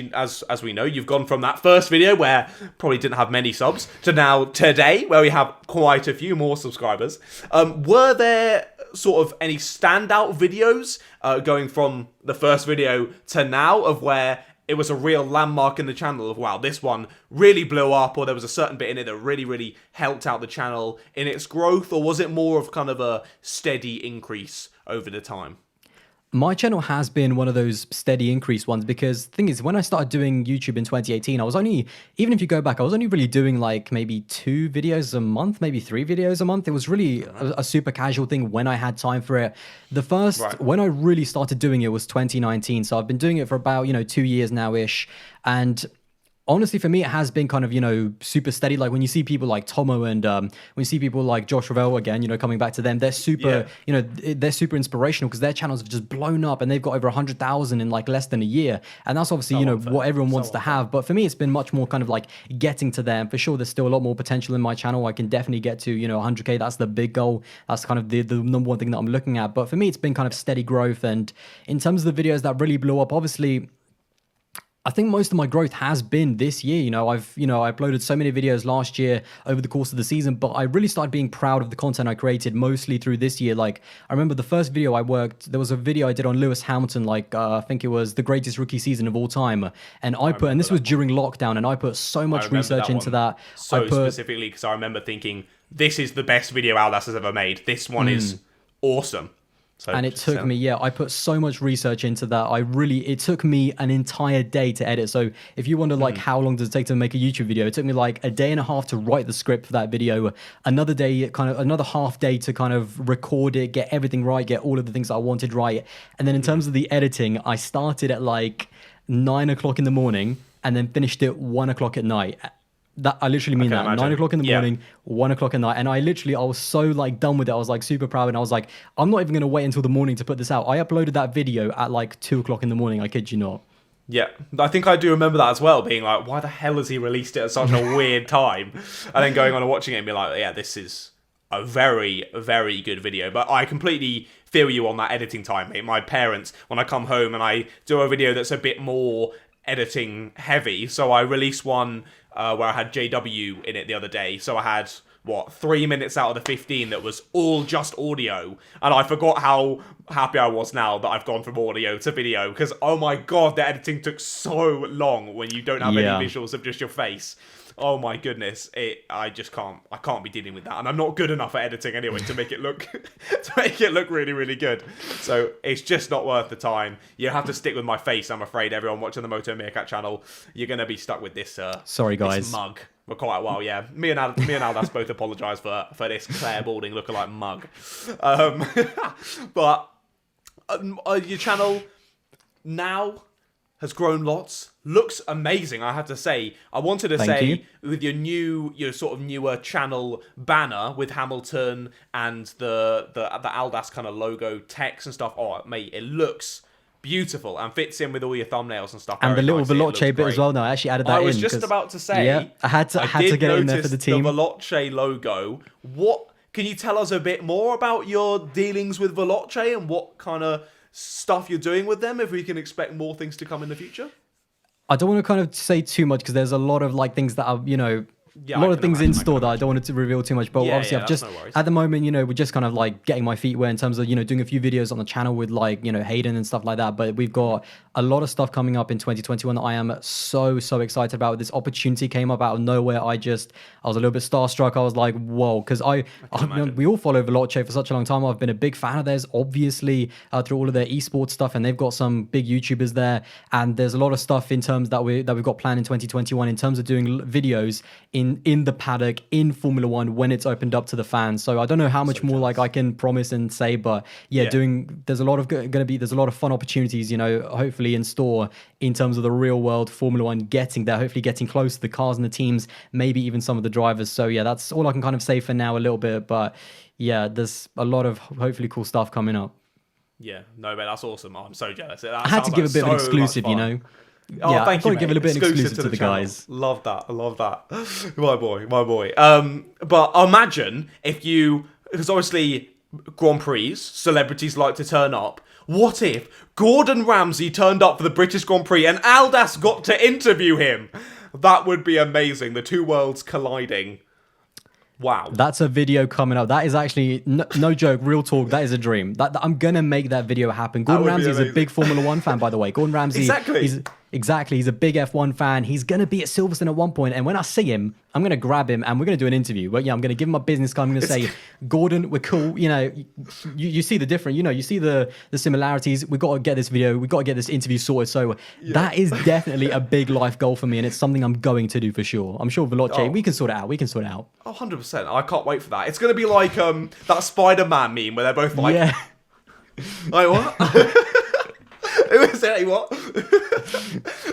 Speaker 1: we know, you've gone from that first video where probably didn't have many subs to now today where we have quite a few more subscribers. Were there sort of any standout videos going from the first video to now of where it was a real landmark in the channel of, wow, this one really blew up, or there was a certain bit in it that really, really helped out the channel in its growth, or was it more of kind of a steady increase over the time?
Speaker 2: My channel has been one of those steady increase ones because the thing is, when I started doing YouTube in 2018, I was only, even if you go back, I was only really doing like maybe 2 videos a month, maybe 3 videos a month. It was really a super casual thing when I had time for it. The first, when I really started doing it was 2019. So I've been doing it for about, 2 years now-ish. And honestly, for me, it has been kind of, super steady. Like when you see people like Tomo and when you see people like Josh Ravel again, coming back to them, they're super, they're super inspirational because their channels have just blown up and they've got over 100,000 in like less than a year. And that's obviously, what everyone wants to have. But for me, it's been much more kind of like getting to them. For sure, there's still a lot more potential in my channel. I can definitely get to, 100K. That's the big goal. That's kind of the number one thing that I'm looking at. But for me, it's been kind of steady growth. And in terms of the videos that really blew up, obviously, I think most of my growth has been this year. I uploaded so many videos last year over the course of the season, but I really started being proud of the content I created mostly through this year. Like, I remember the first video there was a video I did on Lewis Hamilton, I think it was the greatest rookie season of all time. And and this was during lockdown, and I put so much research into that.
Speaker 1: So specifically, because I remember thinking, this is the best video Aldas has ever made. This one is awesome. So,
Speaker 2: and it took me, I put so much research into that. It took me an entire day to edit. So if you wonder how long does it take to make a YouTube video, it took me like a day and a half to write the script for that video, another half day to kind of record it, get everything right, get all of the things I wanted right. And then in terms of the editing, I started at like 9 o'clock in the morning and then finished at 1 o'clock at night. That I literally mean that.
Speaker 1: Imagine.
Speaker 2: 9 o'clock in the morning, 1 o'clock at night. And I was so like done with it. I was like super proud. And I was like, I'm not even going to wait until the morning to put this out. I uploaded that video at like 2 o'clock in the morning. I kid you not.
Speaker 1: Yeah, I think I do remember that as well, being like, why the hell has he released it at such a weird time? And then going on and watching it and be like, yeah, this is a very, very good video. But I completely feel you on that editing time, mate. My parents, when I come home and I do a video that's a bit more editing heavy, so I released one where I had JW in it the other day. So I had 3 minutes out of the 15 that was all just audio, and I forgot how happy I was now that I've gone from audio to video, because oh my god, the editing took so long when you don't have any visuals of just your face. Oh my goodness, I can't be dealing with that, and I'm not good enough at editing anyway to make it look really, really good. So it's just not worth the time. You have to stick with my face. I'm afraid, everyone watching the Moto Meerkat channel, you're gonna be stuck with this.
Speaker 2: Sorry, guys.
Speaker 1: This mug for quite a while. Yeah, me and Aldas both apologise for this Claire Balding lookalike mug. But your channel now has grown lots. Looks amazing, I have to say. I wanted to say, with your sort of newer channel banner with Hamilton and the Aldas kind of logo text and stuff. Oh, mate, it looks beautiful and fits in with all your thumbnails and stuff.
Speaker 2: And the little Veloce bit as well. No, I actually added that in.
Speaker 1: I was just about to say,
Speaker 2: I had to get it in there for the team.
Speaker 1: The Veloce logo. What can you tell us a bit more about your dealings with Veloce and what kind of stuff you're doing with them, if we can expect more things to come in the future?
Speaker 2: I don't want to kind of say too much because there's a lot of like things that are, a lot of things in store that I don't want to reveal too much, but obviously I've just, at the moment, we're just kind of like getting my feet wet in terms of, doing a few videos on the channel with like, Hayden and stuff like that. But we've got a lot of stuff coming up in 2021 that I am so excited about. This opportunity came up out of nowhere. I was a little bit starstruck. I was like, whoa, because we all follow Veloce for such a long time. I've been a big fan of theirs, obviously, through all of their esports stuff, and they've got some big YouTubers there. And there's a lot of stuff in terms that we've got planned in 2021 in terms of doing videos in the paddock in Formula One when it's opened up to the fans. So I don't know how much more like I can promise and say, but there's a lot of fun opportunities, hopefully in store in terms of the real world Formula One hopefully getting close to the cars and the teams, maybe even some of the drivers. So yeah, that's all I can kind of say for now a little bit, but yeah, there's a lot of hopefully cool stuff coming up.
Speaker 1: Yeah, no, man, that's awesome. I'm so jealous.
Speaker 2: I had to give a bit of an exclusive,
Speaker 1: Oh, thank you, mate.
Speaker 2: Give it a bit exclusive to the guys.
Speaker 1: Love that. My boy. But imagine because obviously Grand Prix, celebrities like to turn up. What if Gordon Ramsay turned up for the British Grand Prix and Aldas got to interview him? That would be amazing. The two worlds colliding. Wow. That's
Speaker 2: a video coming up. That is actually, no joke, real talk, that is a dream. I'm going to make that video happen. Gordon Ramsay is a big Formula One fan, by the way. Gordon Ramsay, he's a big F1 fan. He's going to be at Silverstone at one point, and when I see him, I'm going to grab him and we're going to do an interview. But yeah, I'm going to give him my business card. I'm going to say, Gordon, we're cool. You see the difference, you see the similarities. We've got to get this video, we've got to get this interview sorted. So that is definitely a big life goal for me, and it's something I'm going to do for sure. I'm sure Veloce, we can sort it out.
Speaker 1: Oh, 100%. I can't wait for that. It's going to be like that Spider-Man meme where they're both like, like what? Say what?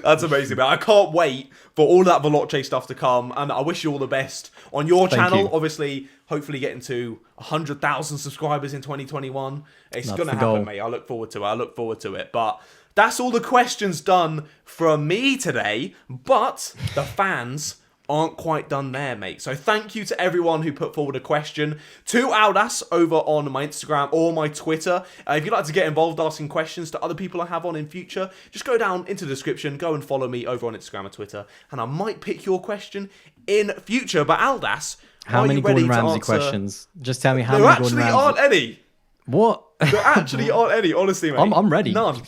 Speaker 1: That's amazing, man. I can't wait for all that Veloce stuff to come, and I wish you all the best on your channel. Obviously, hopefully getting to 100,000 subscribers in 2021. It's going to happen, mate. I look forward to it. But that's all the questions done from me today. But the fans aren't quite done there, mate. So thank you to everyone who put forward a question to Aldas over on my Instagram or my Twitter. If you'd like to get involved asking questions to other people I have on in future, just go down into the description, go and follow me over on Instagram or Twitter, and I might pick your question in future. But Aldas,
Speaker 2: how many Gordon Ramsay questions? Just tell me how many Gordon Ramsay.
Speaker 1: There actually aren't any.
Speaker 2: What?
Speaker 1: There actually aren't any, honestly, mate.
Speaker 2: I'm ready.
Speaker 1: None.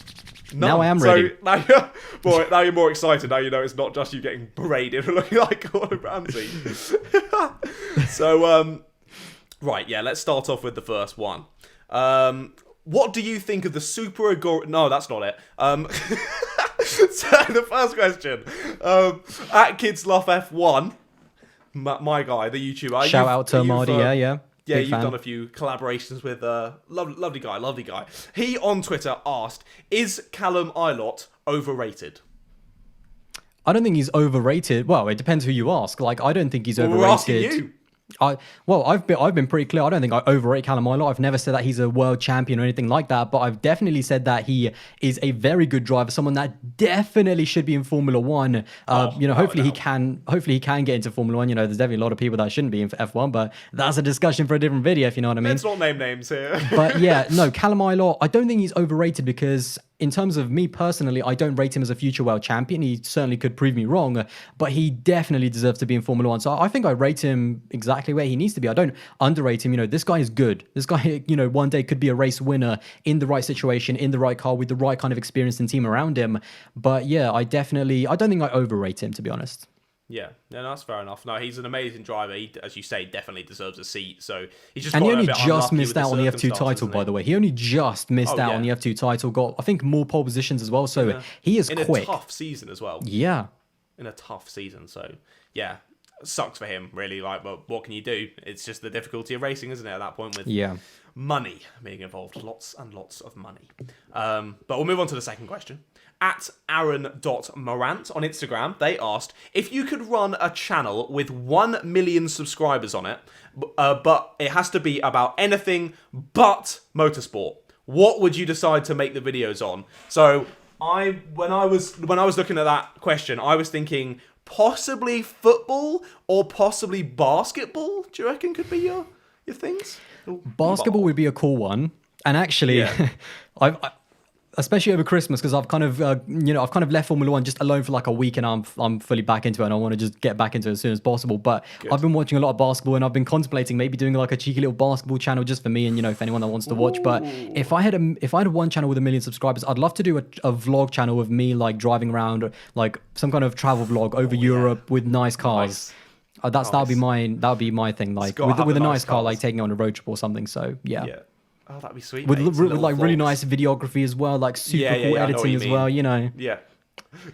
Speaker 2: Now I am ready.
Speaker 1: So now you're more excited. Now you know it's not just you getting paraded for looking like Gordon Ramsay. So, right, yeah, let's start off with the first one. What do you think of the super agor... No, that's not it. So the first question. At KidsLuffF1, my guy, the YouTuber.
Speaker 2: Shout out to Marty, yeah.
Speaker 1: Yeah,
Speaker 2: Big
Speaker 1: you've
Speaker 2: fan.
Speaker 1: done a few collaborations with lovely guy. He on Twitter asked, "Is Callum Ilott overrated?"
Speaker 2: I don't think he's overrated. Well, it depends who you ask. Like, I don't think he's overrated.
Speaker 1: We're asking you.
Speaker 2: I've been pretty clear. I don't think I overrate Callum Ilott. I've never said that he's a world champion or anything like that, but I've definitely said that he is a very good driver, someone that definitely should be in Formula One. Hopefully he can get into Formula One. You know, there's definitely a lot of people that shouldn't be in F1, but that's a discussion for a different video, if you know what I mean.
Speaker 1: Let's not name names here.
Speaker 2: But yeah, no, Callum Ilott, I don't think he's overrated because in terms of me personally, I don't rate him as a future world champion. He certainly could prove me wrong, but he definitely deserves to be in Formula One. So I think I rate him exactly where he needs to be. I don't underrate him. You know, this guy is good. This guy, you know, one day could be a race winner in the right situation, in the right car, with the right kind of experience and team around him. But yeah, I don't think I overrate him, to be honest.
Speaker 1: Yeah, that's fair enough. No, he's an amazing driver. He, as you say, definitely deserves a seat. So he's just.
Speaker 2: And
Speaker 1: got
Speaker 2: he only
Speaker 1: a bit
Speaker 2: just
Speaker 1: unlucky
Speaker 2: missed
Speaker 1: with
Speaker 2: out
Speaker 1: the
Speaker 2: on the F2
Speaker 1: circumstances,
Speaker 2: title,
Speaker 1: isn't
Speaker 2: by
Speaker 1: he?
Speaker 2: the way. He only just missed out on the F2 title. Got, I think, more pole positions as well. So he is quick.
Speaker 1: In a tough season as well.
Speaker 2: Yeah.
Speaker 1: In a tough season. So yeah, sucks for him. Really, like, but what can you do? It's just the difficulty of racing, isn't it? At that point, with money being involved, lots and lots of money. But we'll move on to the second question. At Aaron.Morant on Instagram, they asked, if you could run a channel with 1 million subscribers on it, but it has to be about anything but motorsport, what would you decide to make the videos on? So when I was looking at that question, I was thinking possibly football or possibly basketball. Do you reckon could be your things?
Speaker 2: Basketball would be a cool one. And actually, I especially over Christmas, because I've kind of left Formula One just alone for like a week, and I'm fully back into it, and I want to just get back into it as soon as possible. But I've been watching a lot of basketball, and I've been contemplating maybe doing like a cheeky little basketball channel just for me, and if anyone that wants to watch. But if I had one channel with 1 million subscribers, I'd love to do a vlog channel of me like driving around, or like some kind of travel vlog over Europe with nice cars. That would be my thing, like with a nice car, like taking on a road trip or something. So yeah.
Speaker 1: Oh, that'd be sweet.
Speaker 2: With like really nice videography as well, like super cool editing as well, Yeah.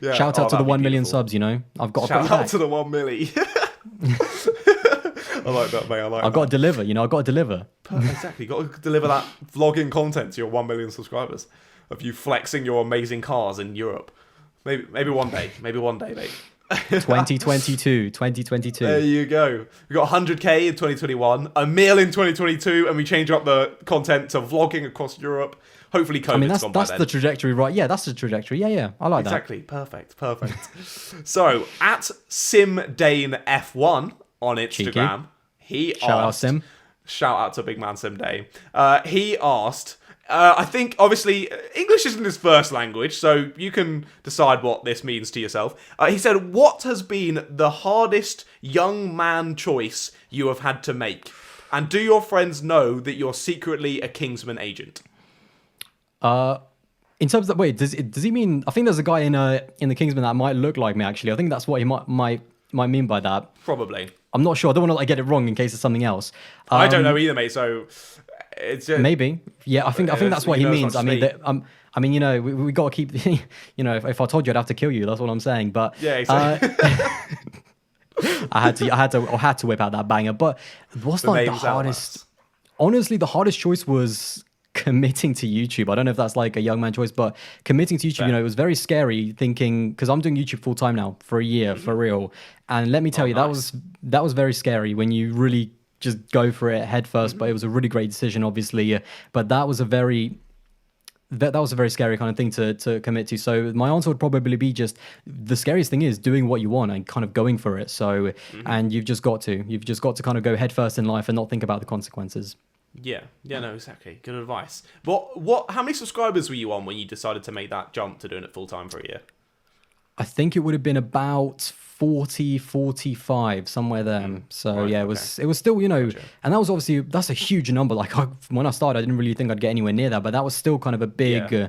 Speaker 2: Shout out to the 1 million subs, I've got to
Speaker 1: shout out to the 1 milli. I like that, mate. I've
Speaker 2: got to deliver, I've got to deliver.
Speaker 1: Exactly. Got to deliver that vlogging content to your 1 million subscribers of you flexing your amazing cars in Europe. Maybe one day. Maybe one day, mate.
Speaker 2: 2022.
Speaker 1: There you go. We got 100k in 2021, a mil in 2022, and we change up the content to vlogging across Europe. Hopefully, COVID's gone by then.
Speaker 2: That's the trajectory, right? Yeah, that's the trajectory. Yeah, I like that.
Speaker 1: Exactly. Perfect. So at SimDaneF1 on Instagram, he asked.
Speaker 2: Shout out Sim.
Speaker 1: Shout out to big man Sim Dane. He asked. I think, obviously, English isn't his first language, so you can decide what this means to yourself. He said, what has been the hardest young man choice you have had to make? And do your friends know that you're secretly a Kingsman agent?
Speaker 2: In terms of, wait, does he mean, I think there's a guy in the Kingsman that might look like me, actually. I think that's what he might mean by that.
Speaker 1: Probably.
Speaker 2: I'm not sure. I don't want to get it wrong in case it's something else.
Speaker 1: I don't know either, mate, so... It's
Speaker 2: maybe, yeah. I think that's what he means. I mean, we got to keep. If I told you, I'd have to kill you. That's what I'm saying. But
Speaker 1: yeah, exactly.
Speaker 2: I had to whip out that banger. But what's like the hardest? Honestly, the hardest choice was committing to YouTube. I don't know if that's like a young man choice, but committing to YouTube, it was very scary thinking, because I'm doing YouTube full time now for a year, for real. And let me tell you, nice. that was very scary when you really just go for it head first. But it was a really great decision, obviously. But that was a very that was a very scary kind of thing to commit to. So my answer would probably be just the scariest thing is doing what you want and kind of going for it. So and you've just got to kind of go headfirst in life and not think about the consequences.
Speaker 1: Yeah, no, exactly. Good advice. How many subscribers were you on when you decided to make that jump to doing it full time for a year?
Speaker 2: I think it would have been about 40, 45, somewhere there. So
Speaker 1: Right,
Speaker 2: yeah, it was still,
Speaker 1: Gotcha.
Speaker 2: and that was obviously, that's a huge number. Like when I started, I didn't really think I'd get anywhere near that, but that was still kind of a big,
Speaker 1: Yeah.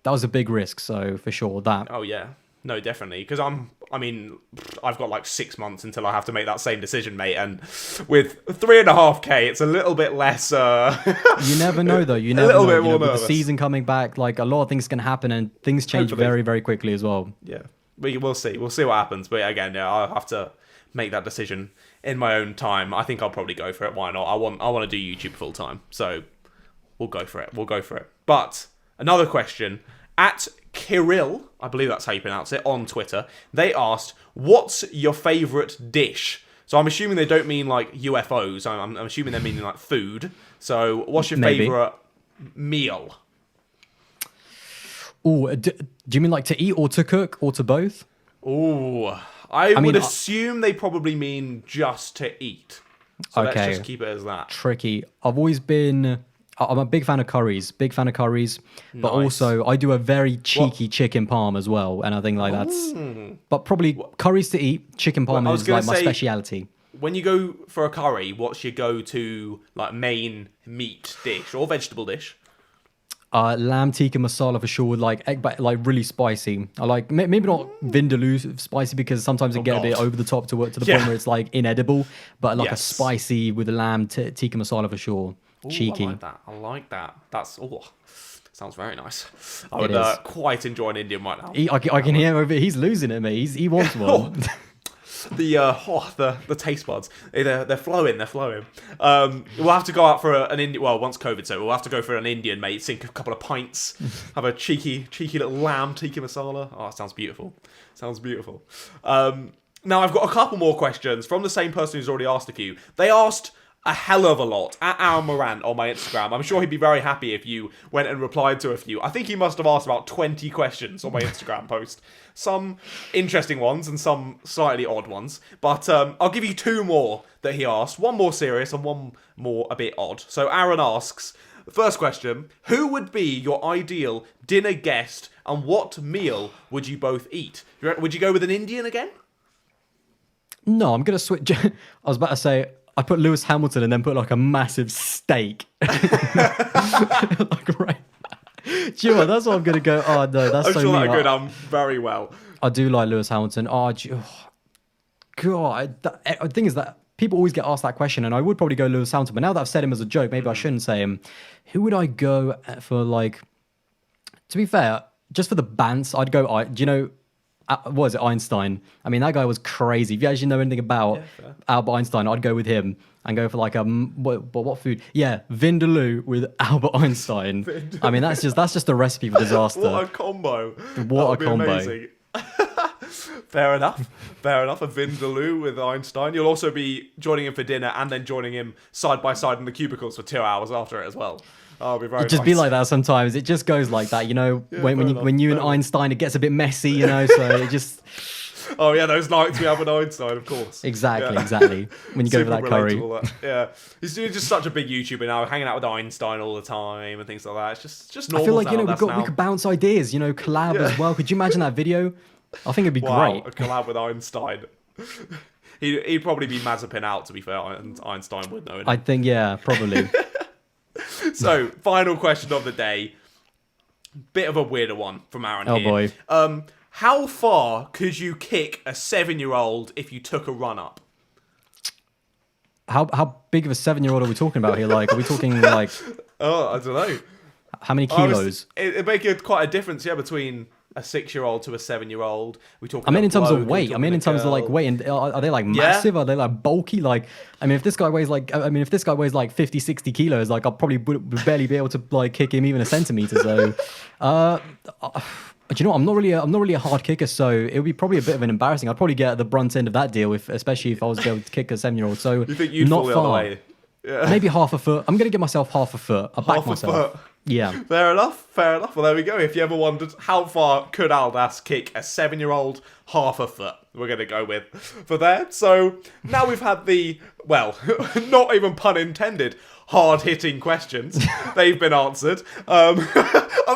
Speaker 2: that was a big risk. So for sure that.
Speaker 1: Oh yeah, no, definitely. Because I've got like 6 months until I have to make that same decision, mate. And with 3.5K, it's a little bit less.
Speaker 2: You never know though. You never
Speaker 1: little
Speaker 2: know.
Speaker 1: bit more
Speaker 2: With the
Speaker 1: nervous.
Speaker 2: season coming back, like a lot of things can happen and things change
Speaker 1: Hopefully.
Speaker 2: very, very quickly as well.
Speaker 1: Yeah, we'll see. We'll see what happens. But again, yeah, I'll have to make that decision in my own time. I think I'll probably go for it. Why not? I want to do YouTube full time, so we'll go for it. But another question at Kirill, I believe that's how you pronounce it, on Twitter. They asked, "What's your favorite dish?" So I'm assuming they don't mean like UFOs. I'm assuming they're meaning like food. So what's your
Speaker 2: Maybe.
Speaker 1: favorite meal?
Speaker 2: Oh, do you mean like to eat or to cook or to both?
Speaker 1: Ooh, I would
Speaker 2: mean,
Speaker 1: assume they probably mean just to eat. So let's
Speaker 2: Okay.
Speaker 1: just keep it as that.
Speaker 2: Tricky. I'm a big fan of curries, but
Speaker 1: Nice.
Speaker 2: also I do a very cheeky chicken parm as well, and I think like that's, but probably curries to eat, chicken parm
Speaker 1: I was
Speaker 2: is
Speaker 1: gonna
Speaker 2: like my
Speaker 1: say-
Speaker 2: speciality.
Speaker 1: When you go for a curry, what's your go-to like main meat dish or vegetable dish?
Speaker 2: Lamb tikka masala for sure, with like egg, but like really spicy. I like maybe not vindaloo spicy because sometimes it get a bit
Speaker 1: God.
Speaker 2: over the top to the
Speaker 1: Yeah.
Speaker 2: point where it's like inedible. But like a
Speaker 1: Yes.
Speaker 2: spicy with a lamb tikka masala for sure.
Speaker 1: Ooh,
Speaker 2: Cheeky.
Speaker 1: I like that. That's sounds very nice. I
Speaker 2: It
Speaker 1: would
Speaker 2: is.
Speaker 1: quite enjoy an Indian right now.
Speaker 2: I can hear him over. He's losing it, mate. He wants one.
Speaker 1: The taste buds, they're flowing. We'll have to go out for an Indian. Well, once COVID's over, we'll have to go for an Indian, mate. Sink a couple of pints, have a cheeky little lamb tikka masala. Oh, it sounds beautiful. Now I've got a couple more questions from the same person who's already asked a few. They asked a hell of a lot at Aaron Morant on my Instagram. I'm sure he'd be very happy if you went and replied to a few. I think he must have asked about 20 questions on my Instagram post. Some interesting ones and some slightly odd ones. But I'll give you two more that he asked. One more serious and one more a bit odd. So Aaron asks, first question, who would be your ideal dinner guest and what meal would you both eat? Would you go with an Indian again?
Speaker 2: No, I'm gonna switch. I was about to say I put Lewis Hamilton and then put like a massive steak. Like, right. Do you know what? That's what I'm gonna go. Oh no, that's
Speaker 1: I'm
Speaker 2: so
Speaker 1: sure
Speaker 2: mean.
Speaker 1: that'll go down very well.
Speaker 2: I do like Lewis Hamilton. God. The thing is that people always get asked that question, and I would probably go Lewis Hamilton. But now that I've said him as a joke, maybe I shouldn't say him. Who would I go for? Like, to be fair, just for the bants, I'd go. Do you know? What is it, Einstein? I mean, that guy was crazy. If you actually know anything about
Speaker 1: fair.
Speaker 2: Albert Einstein, I'd go with him and go for like what food? Yeah, vindaloo with Albert Einstein. I mean, that's just a recipe for disaster.
Speaker 1: What a combo.
Speaker 2: What a
Speaker 1: That would be
Speaker 2: combo.
Speaker 1: amazing. Fair enough. A Vindaloo with Einstein. You'll also be joining him for dinner and then joining him side by side in the cubicles for 2 hours after it as well. That'll be very
Speaker 2: Just
Speaker 1: nice.
Speaker 2: be like that sometimes. It just goes like that, you know.
Speaker 1: Yeah,
Speaker 2: when
Speaker 1: fair
Speaker 2: you
Speaker 1: enough,
Speaker 2: when you and
Speaker 1: fair enough.
Speaker 2: Einstein, it gets a bit messy, you know. So it just
Speaker 1: Oh yeah, those nights we have with Einstein, of course.
Speaker 2: exactly. When you go for
Speaker 1: Super
Speaker 2: that curry.
Speaker 1: relatable, that. Yeah, he's doing just such a big YouTuber now, hanging out with Einstein all the time and things like that. It's just normal.
Speaker 2: I feel like
Speaker 1: to have
Speaker 2: we
Speaker 1: that now.
Speaker 2: could bounce ideas, you know, collab
Speaker 1: Yeah.
Speaker 2: as well. Could you imagine that video? I think it'd be
Speaker 1: Wow,
Speaker 2: great.
Speaker 1: a collab with Einstein. He'd probably be Mazepin out, to be fair, and Einstein would know.
Speaker 2: I think probably.
Speaker 1: So, final question of the day. Bit of a weirder one from Aaron
Speaker 2: Oh,
Speaker 1: here.
Speaker 2: boy.
Speaker 1: How far could you kick a 7-year-old if you took a run up?
Speaker 2: How big of a 7-year-old are we talking about here? Like, are we talking like
Speaker 1: Oh, I don't know.
Speaker 2: how many kilos?
Speaker 1: It make quite a difference, yeah, between a 6-year-old to a 7-year-old. We talking.
Speaker 2: I mean, in
Speaker 1: a
Speaker 2: terms
Speaker 1: bloke,
Speaker 2: of
Speaker 1: we
Speaker 2: weight. I
Speaker 1: talking
Speaker 2: mean,
Speaker 1: a
Speaker 2: in terms of like
Speaker 1: girl?
Speaker 2: weight, and are they like massive? Are they like bulky? Like, I mean, if this guy weighs like 50, 60 kilos, like I probably would barely be able to like kick him even a centimeter. So, do you know what? I'm not really a hard kicker, so it would be probably a bit of an embarrassing. I'd probably get the brunt end of that deal, especially if I was able to kick a 7-year-old. So
Speaker 1: You think you'd
Speaker 2: not
Speaker 1: fall the
Speaker 2: far.
Speaker 1: other way? Yeah.
Speaker 2: Maybe half a foot. I'm gonna give myself half a foot. I'll back
Speaker 1: Half a
Speaker 2: myself.
Speaker 1: foot.
Speaker 2: Yeah.
Speaker 1: Fair enough, fair enough. Well, there we go. If you ever wondered how far could Aldas kick a 7-year-old half a foot, we're going to go with for there. So now we've had the, well, not even pun intended, hard-hitting questions. They've been answered. I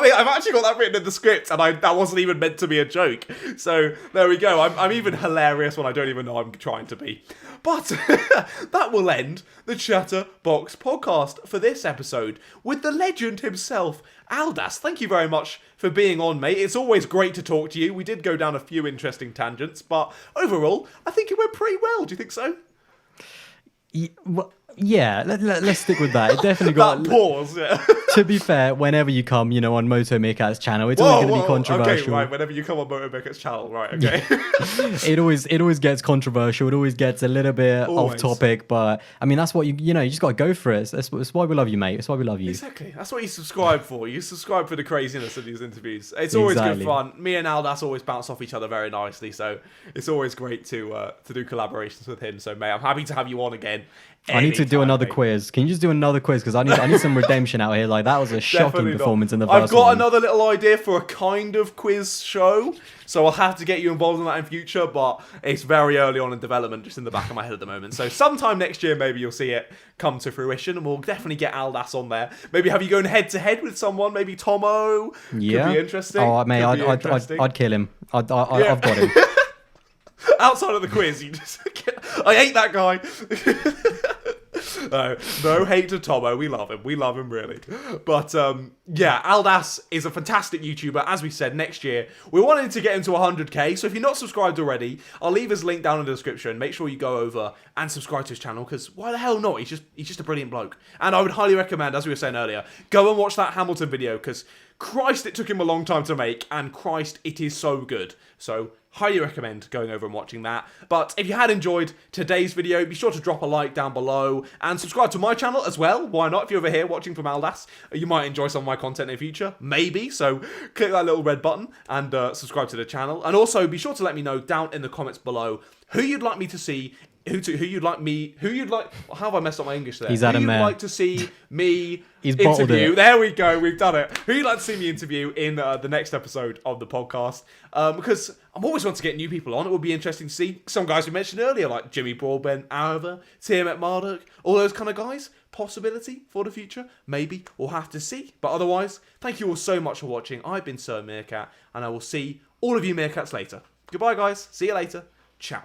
Speaker 1: mean, I've actually got that written in the script, and that wasn't even meant to be a joke. So there we go. I'm even hilarious when I don't even know I'm trying to be. But that will end the ChatterBox podcast for this episode with the legend himself, Aldas. Thank you very much for being on, mate. It's always great to talk to you. We did go down a few interesting tangents, but overall, I think it went pretty well. Do you think so?
Speaker 2: Yeah, let's stick with that. It definitely got
Speaker 1: that pause. Yeah.
Speaker 2: To be fair, whenever you come, on Moto Meerkat's channel, it's always going to be controversial.
Speaker 1: Okay, right. Whenever you come on Moto Meerkat's channel, right? Okay.
Speaker 2: It always gets controversial. It always gets a little bit off topic, but I mean that's what you just got to go for it. That's why we love you, mate. That's why we love you.
Speaker 1: Exactly. That's what you subscribe for. You subscribe for the craziness of these interviews. It's always good fun. Me and Aldas always bounce off each other very nicely, so it's always great to do collaborations with him. So, mate, I'm happy to have you on again.
Speaker 2: I need to do another quiz. Can you just do another quiz? Because I need some redemption out here. Like that was a shocking performance in the first one.
Speaker 1: I've got another little idea for a kind of quiz show, so I'll have to get you involved in that in future. But it's very early on in development, just in the back of my head at the moment. So sometime next year, maybe you'll see it come to fruition, and we'll definitely get Aldas on there. Maybe have you going head to head with someone? Maybe Tomo.
Speaker 2: Yeah.
Speaker 1: Could be interesting.
Speaker 2: Oh, mate, I'd kill him. I've got him.
Speaker 1: Outside of the quiz, you just I hate that guy. No hate to Tomo. We love him. We love him, really. But, yeah, Aldas is a fantastic YouTuber. As we said, next year, we're wanting to get him to 100k. So if you're not subscribed already, I'll leave his link down in the description. Make sure you go over and subscribe to his channel, because why the hell not? He's just a brilliant bloke. And I would highly recommend, as we were saying earlier, go and watch that Hamilton video, because Christ, it took him a long time to make, and Christ, it is so good. So highly recommend going over and watching that. But if you had enjoyed today's video, be sure to drop a like down below and subscribe to my channel as well. Why not? If you're over here watching from Aldas, you might enjoy some of my content in the future. Maybe. So click that little red button and subscribe to the channel. And also be sure to let me know down in the comments below who you'd like me to see. How have I messed up my English there?
Speaker 2: He's had
Speaker 1: who you'd
Speaker 2: there.
Speaker 1: like to see me
Speaker 2: He's bottled
Speaker 1: interview.
Speaker 2: it.
Speaker 1: There we go. We've done it. Who you'd like to see me interview in the next episode of the podcast? Because I'm always want to get new people on. It would be interesting to see some guys we mentioned earlier, like Jimmy Broadbent, Arava, Tiamat Marduk, all those kind of guys. Possibility for the future. Maybe. We'll have to see. But otherwise, thank you all so much for watching. I've been Sir Meerkat, and I will see all of you Meerkats later. Goodbye, guys. See you later. Ciao.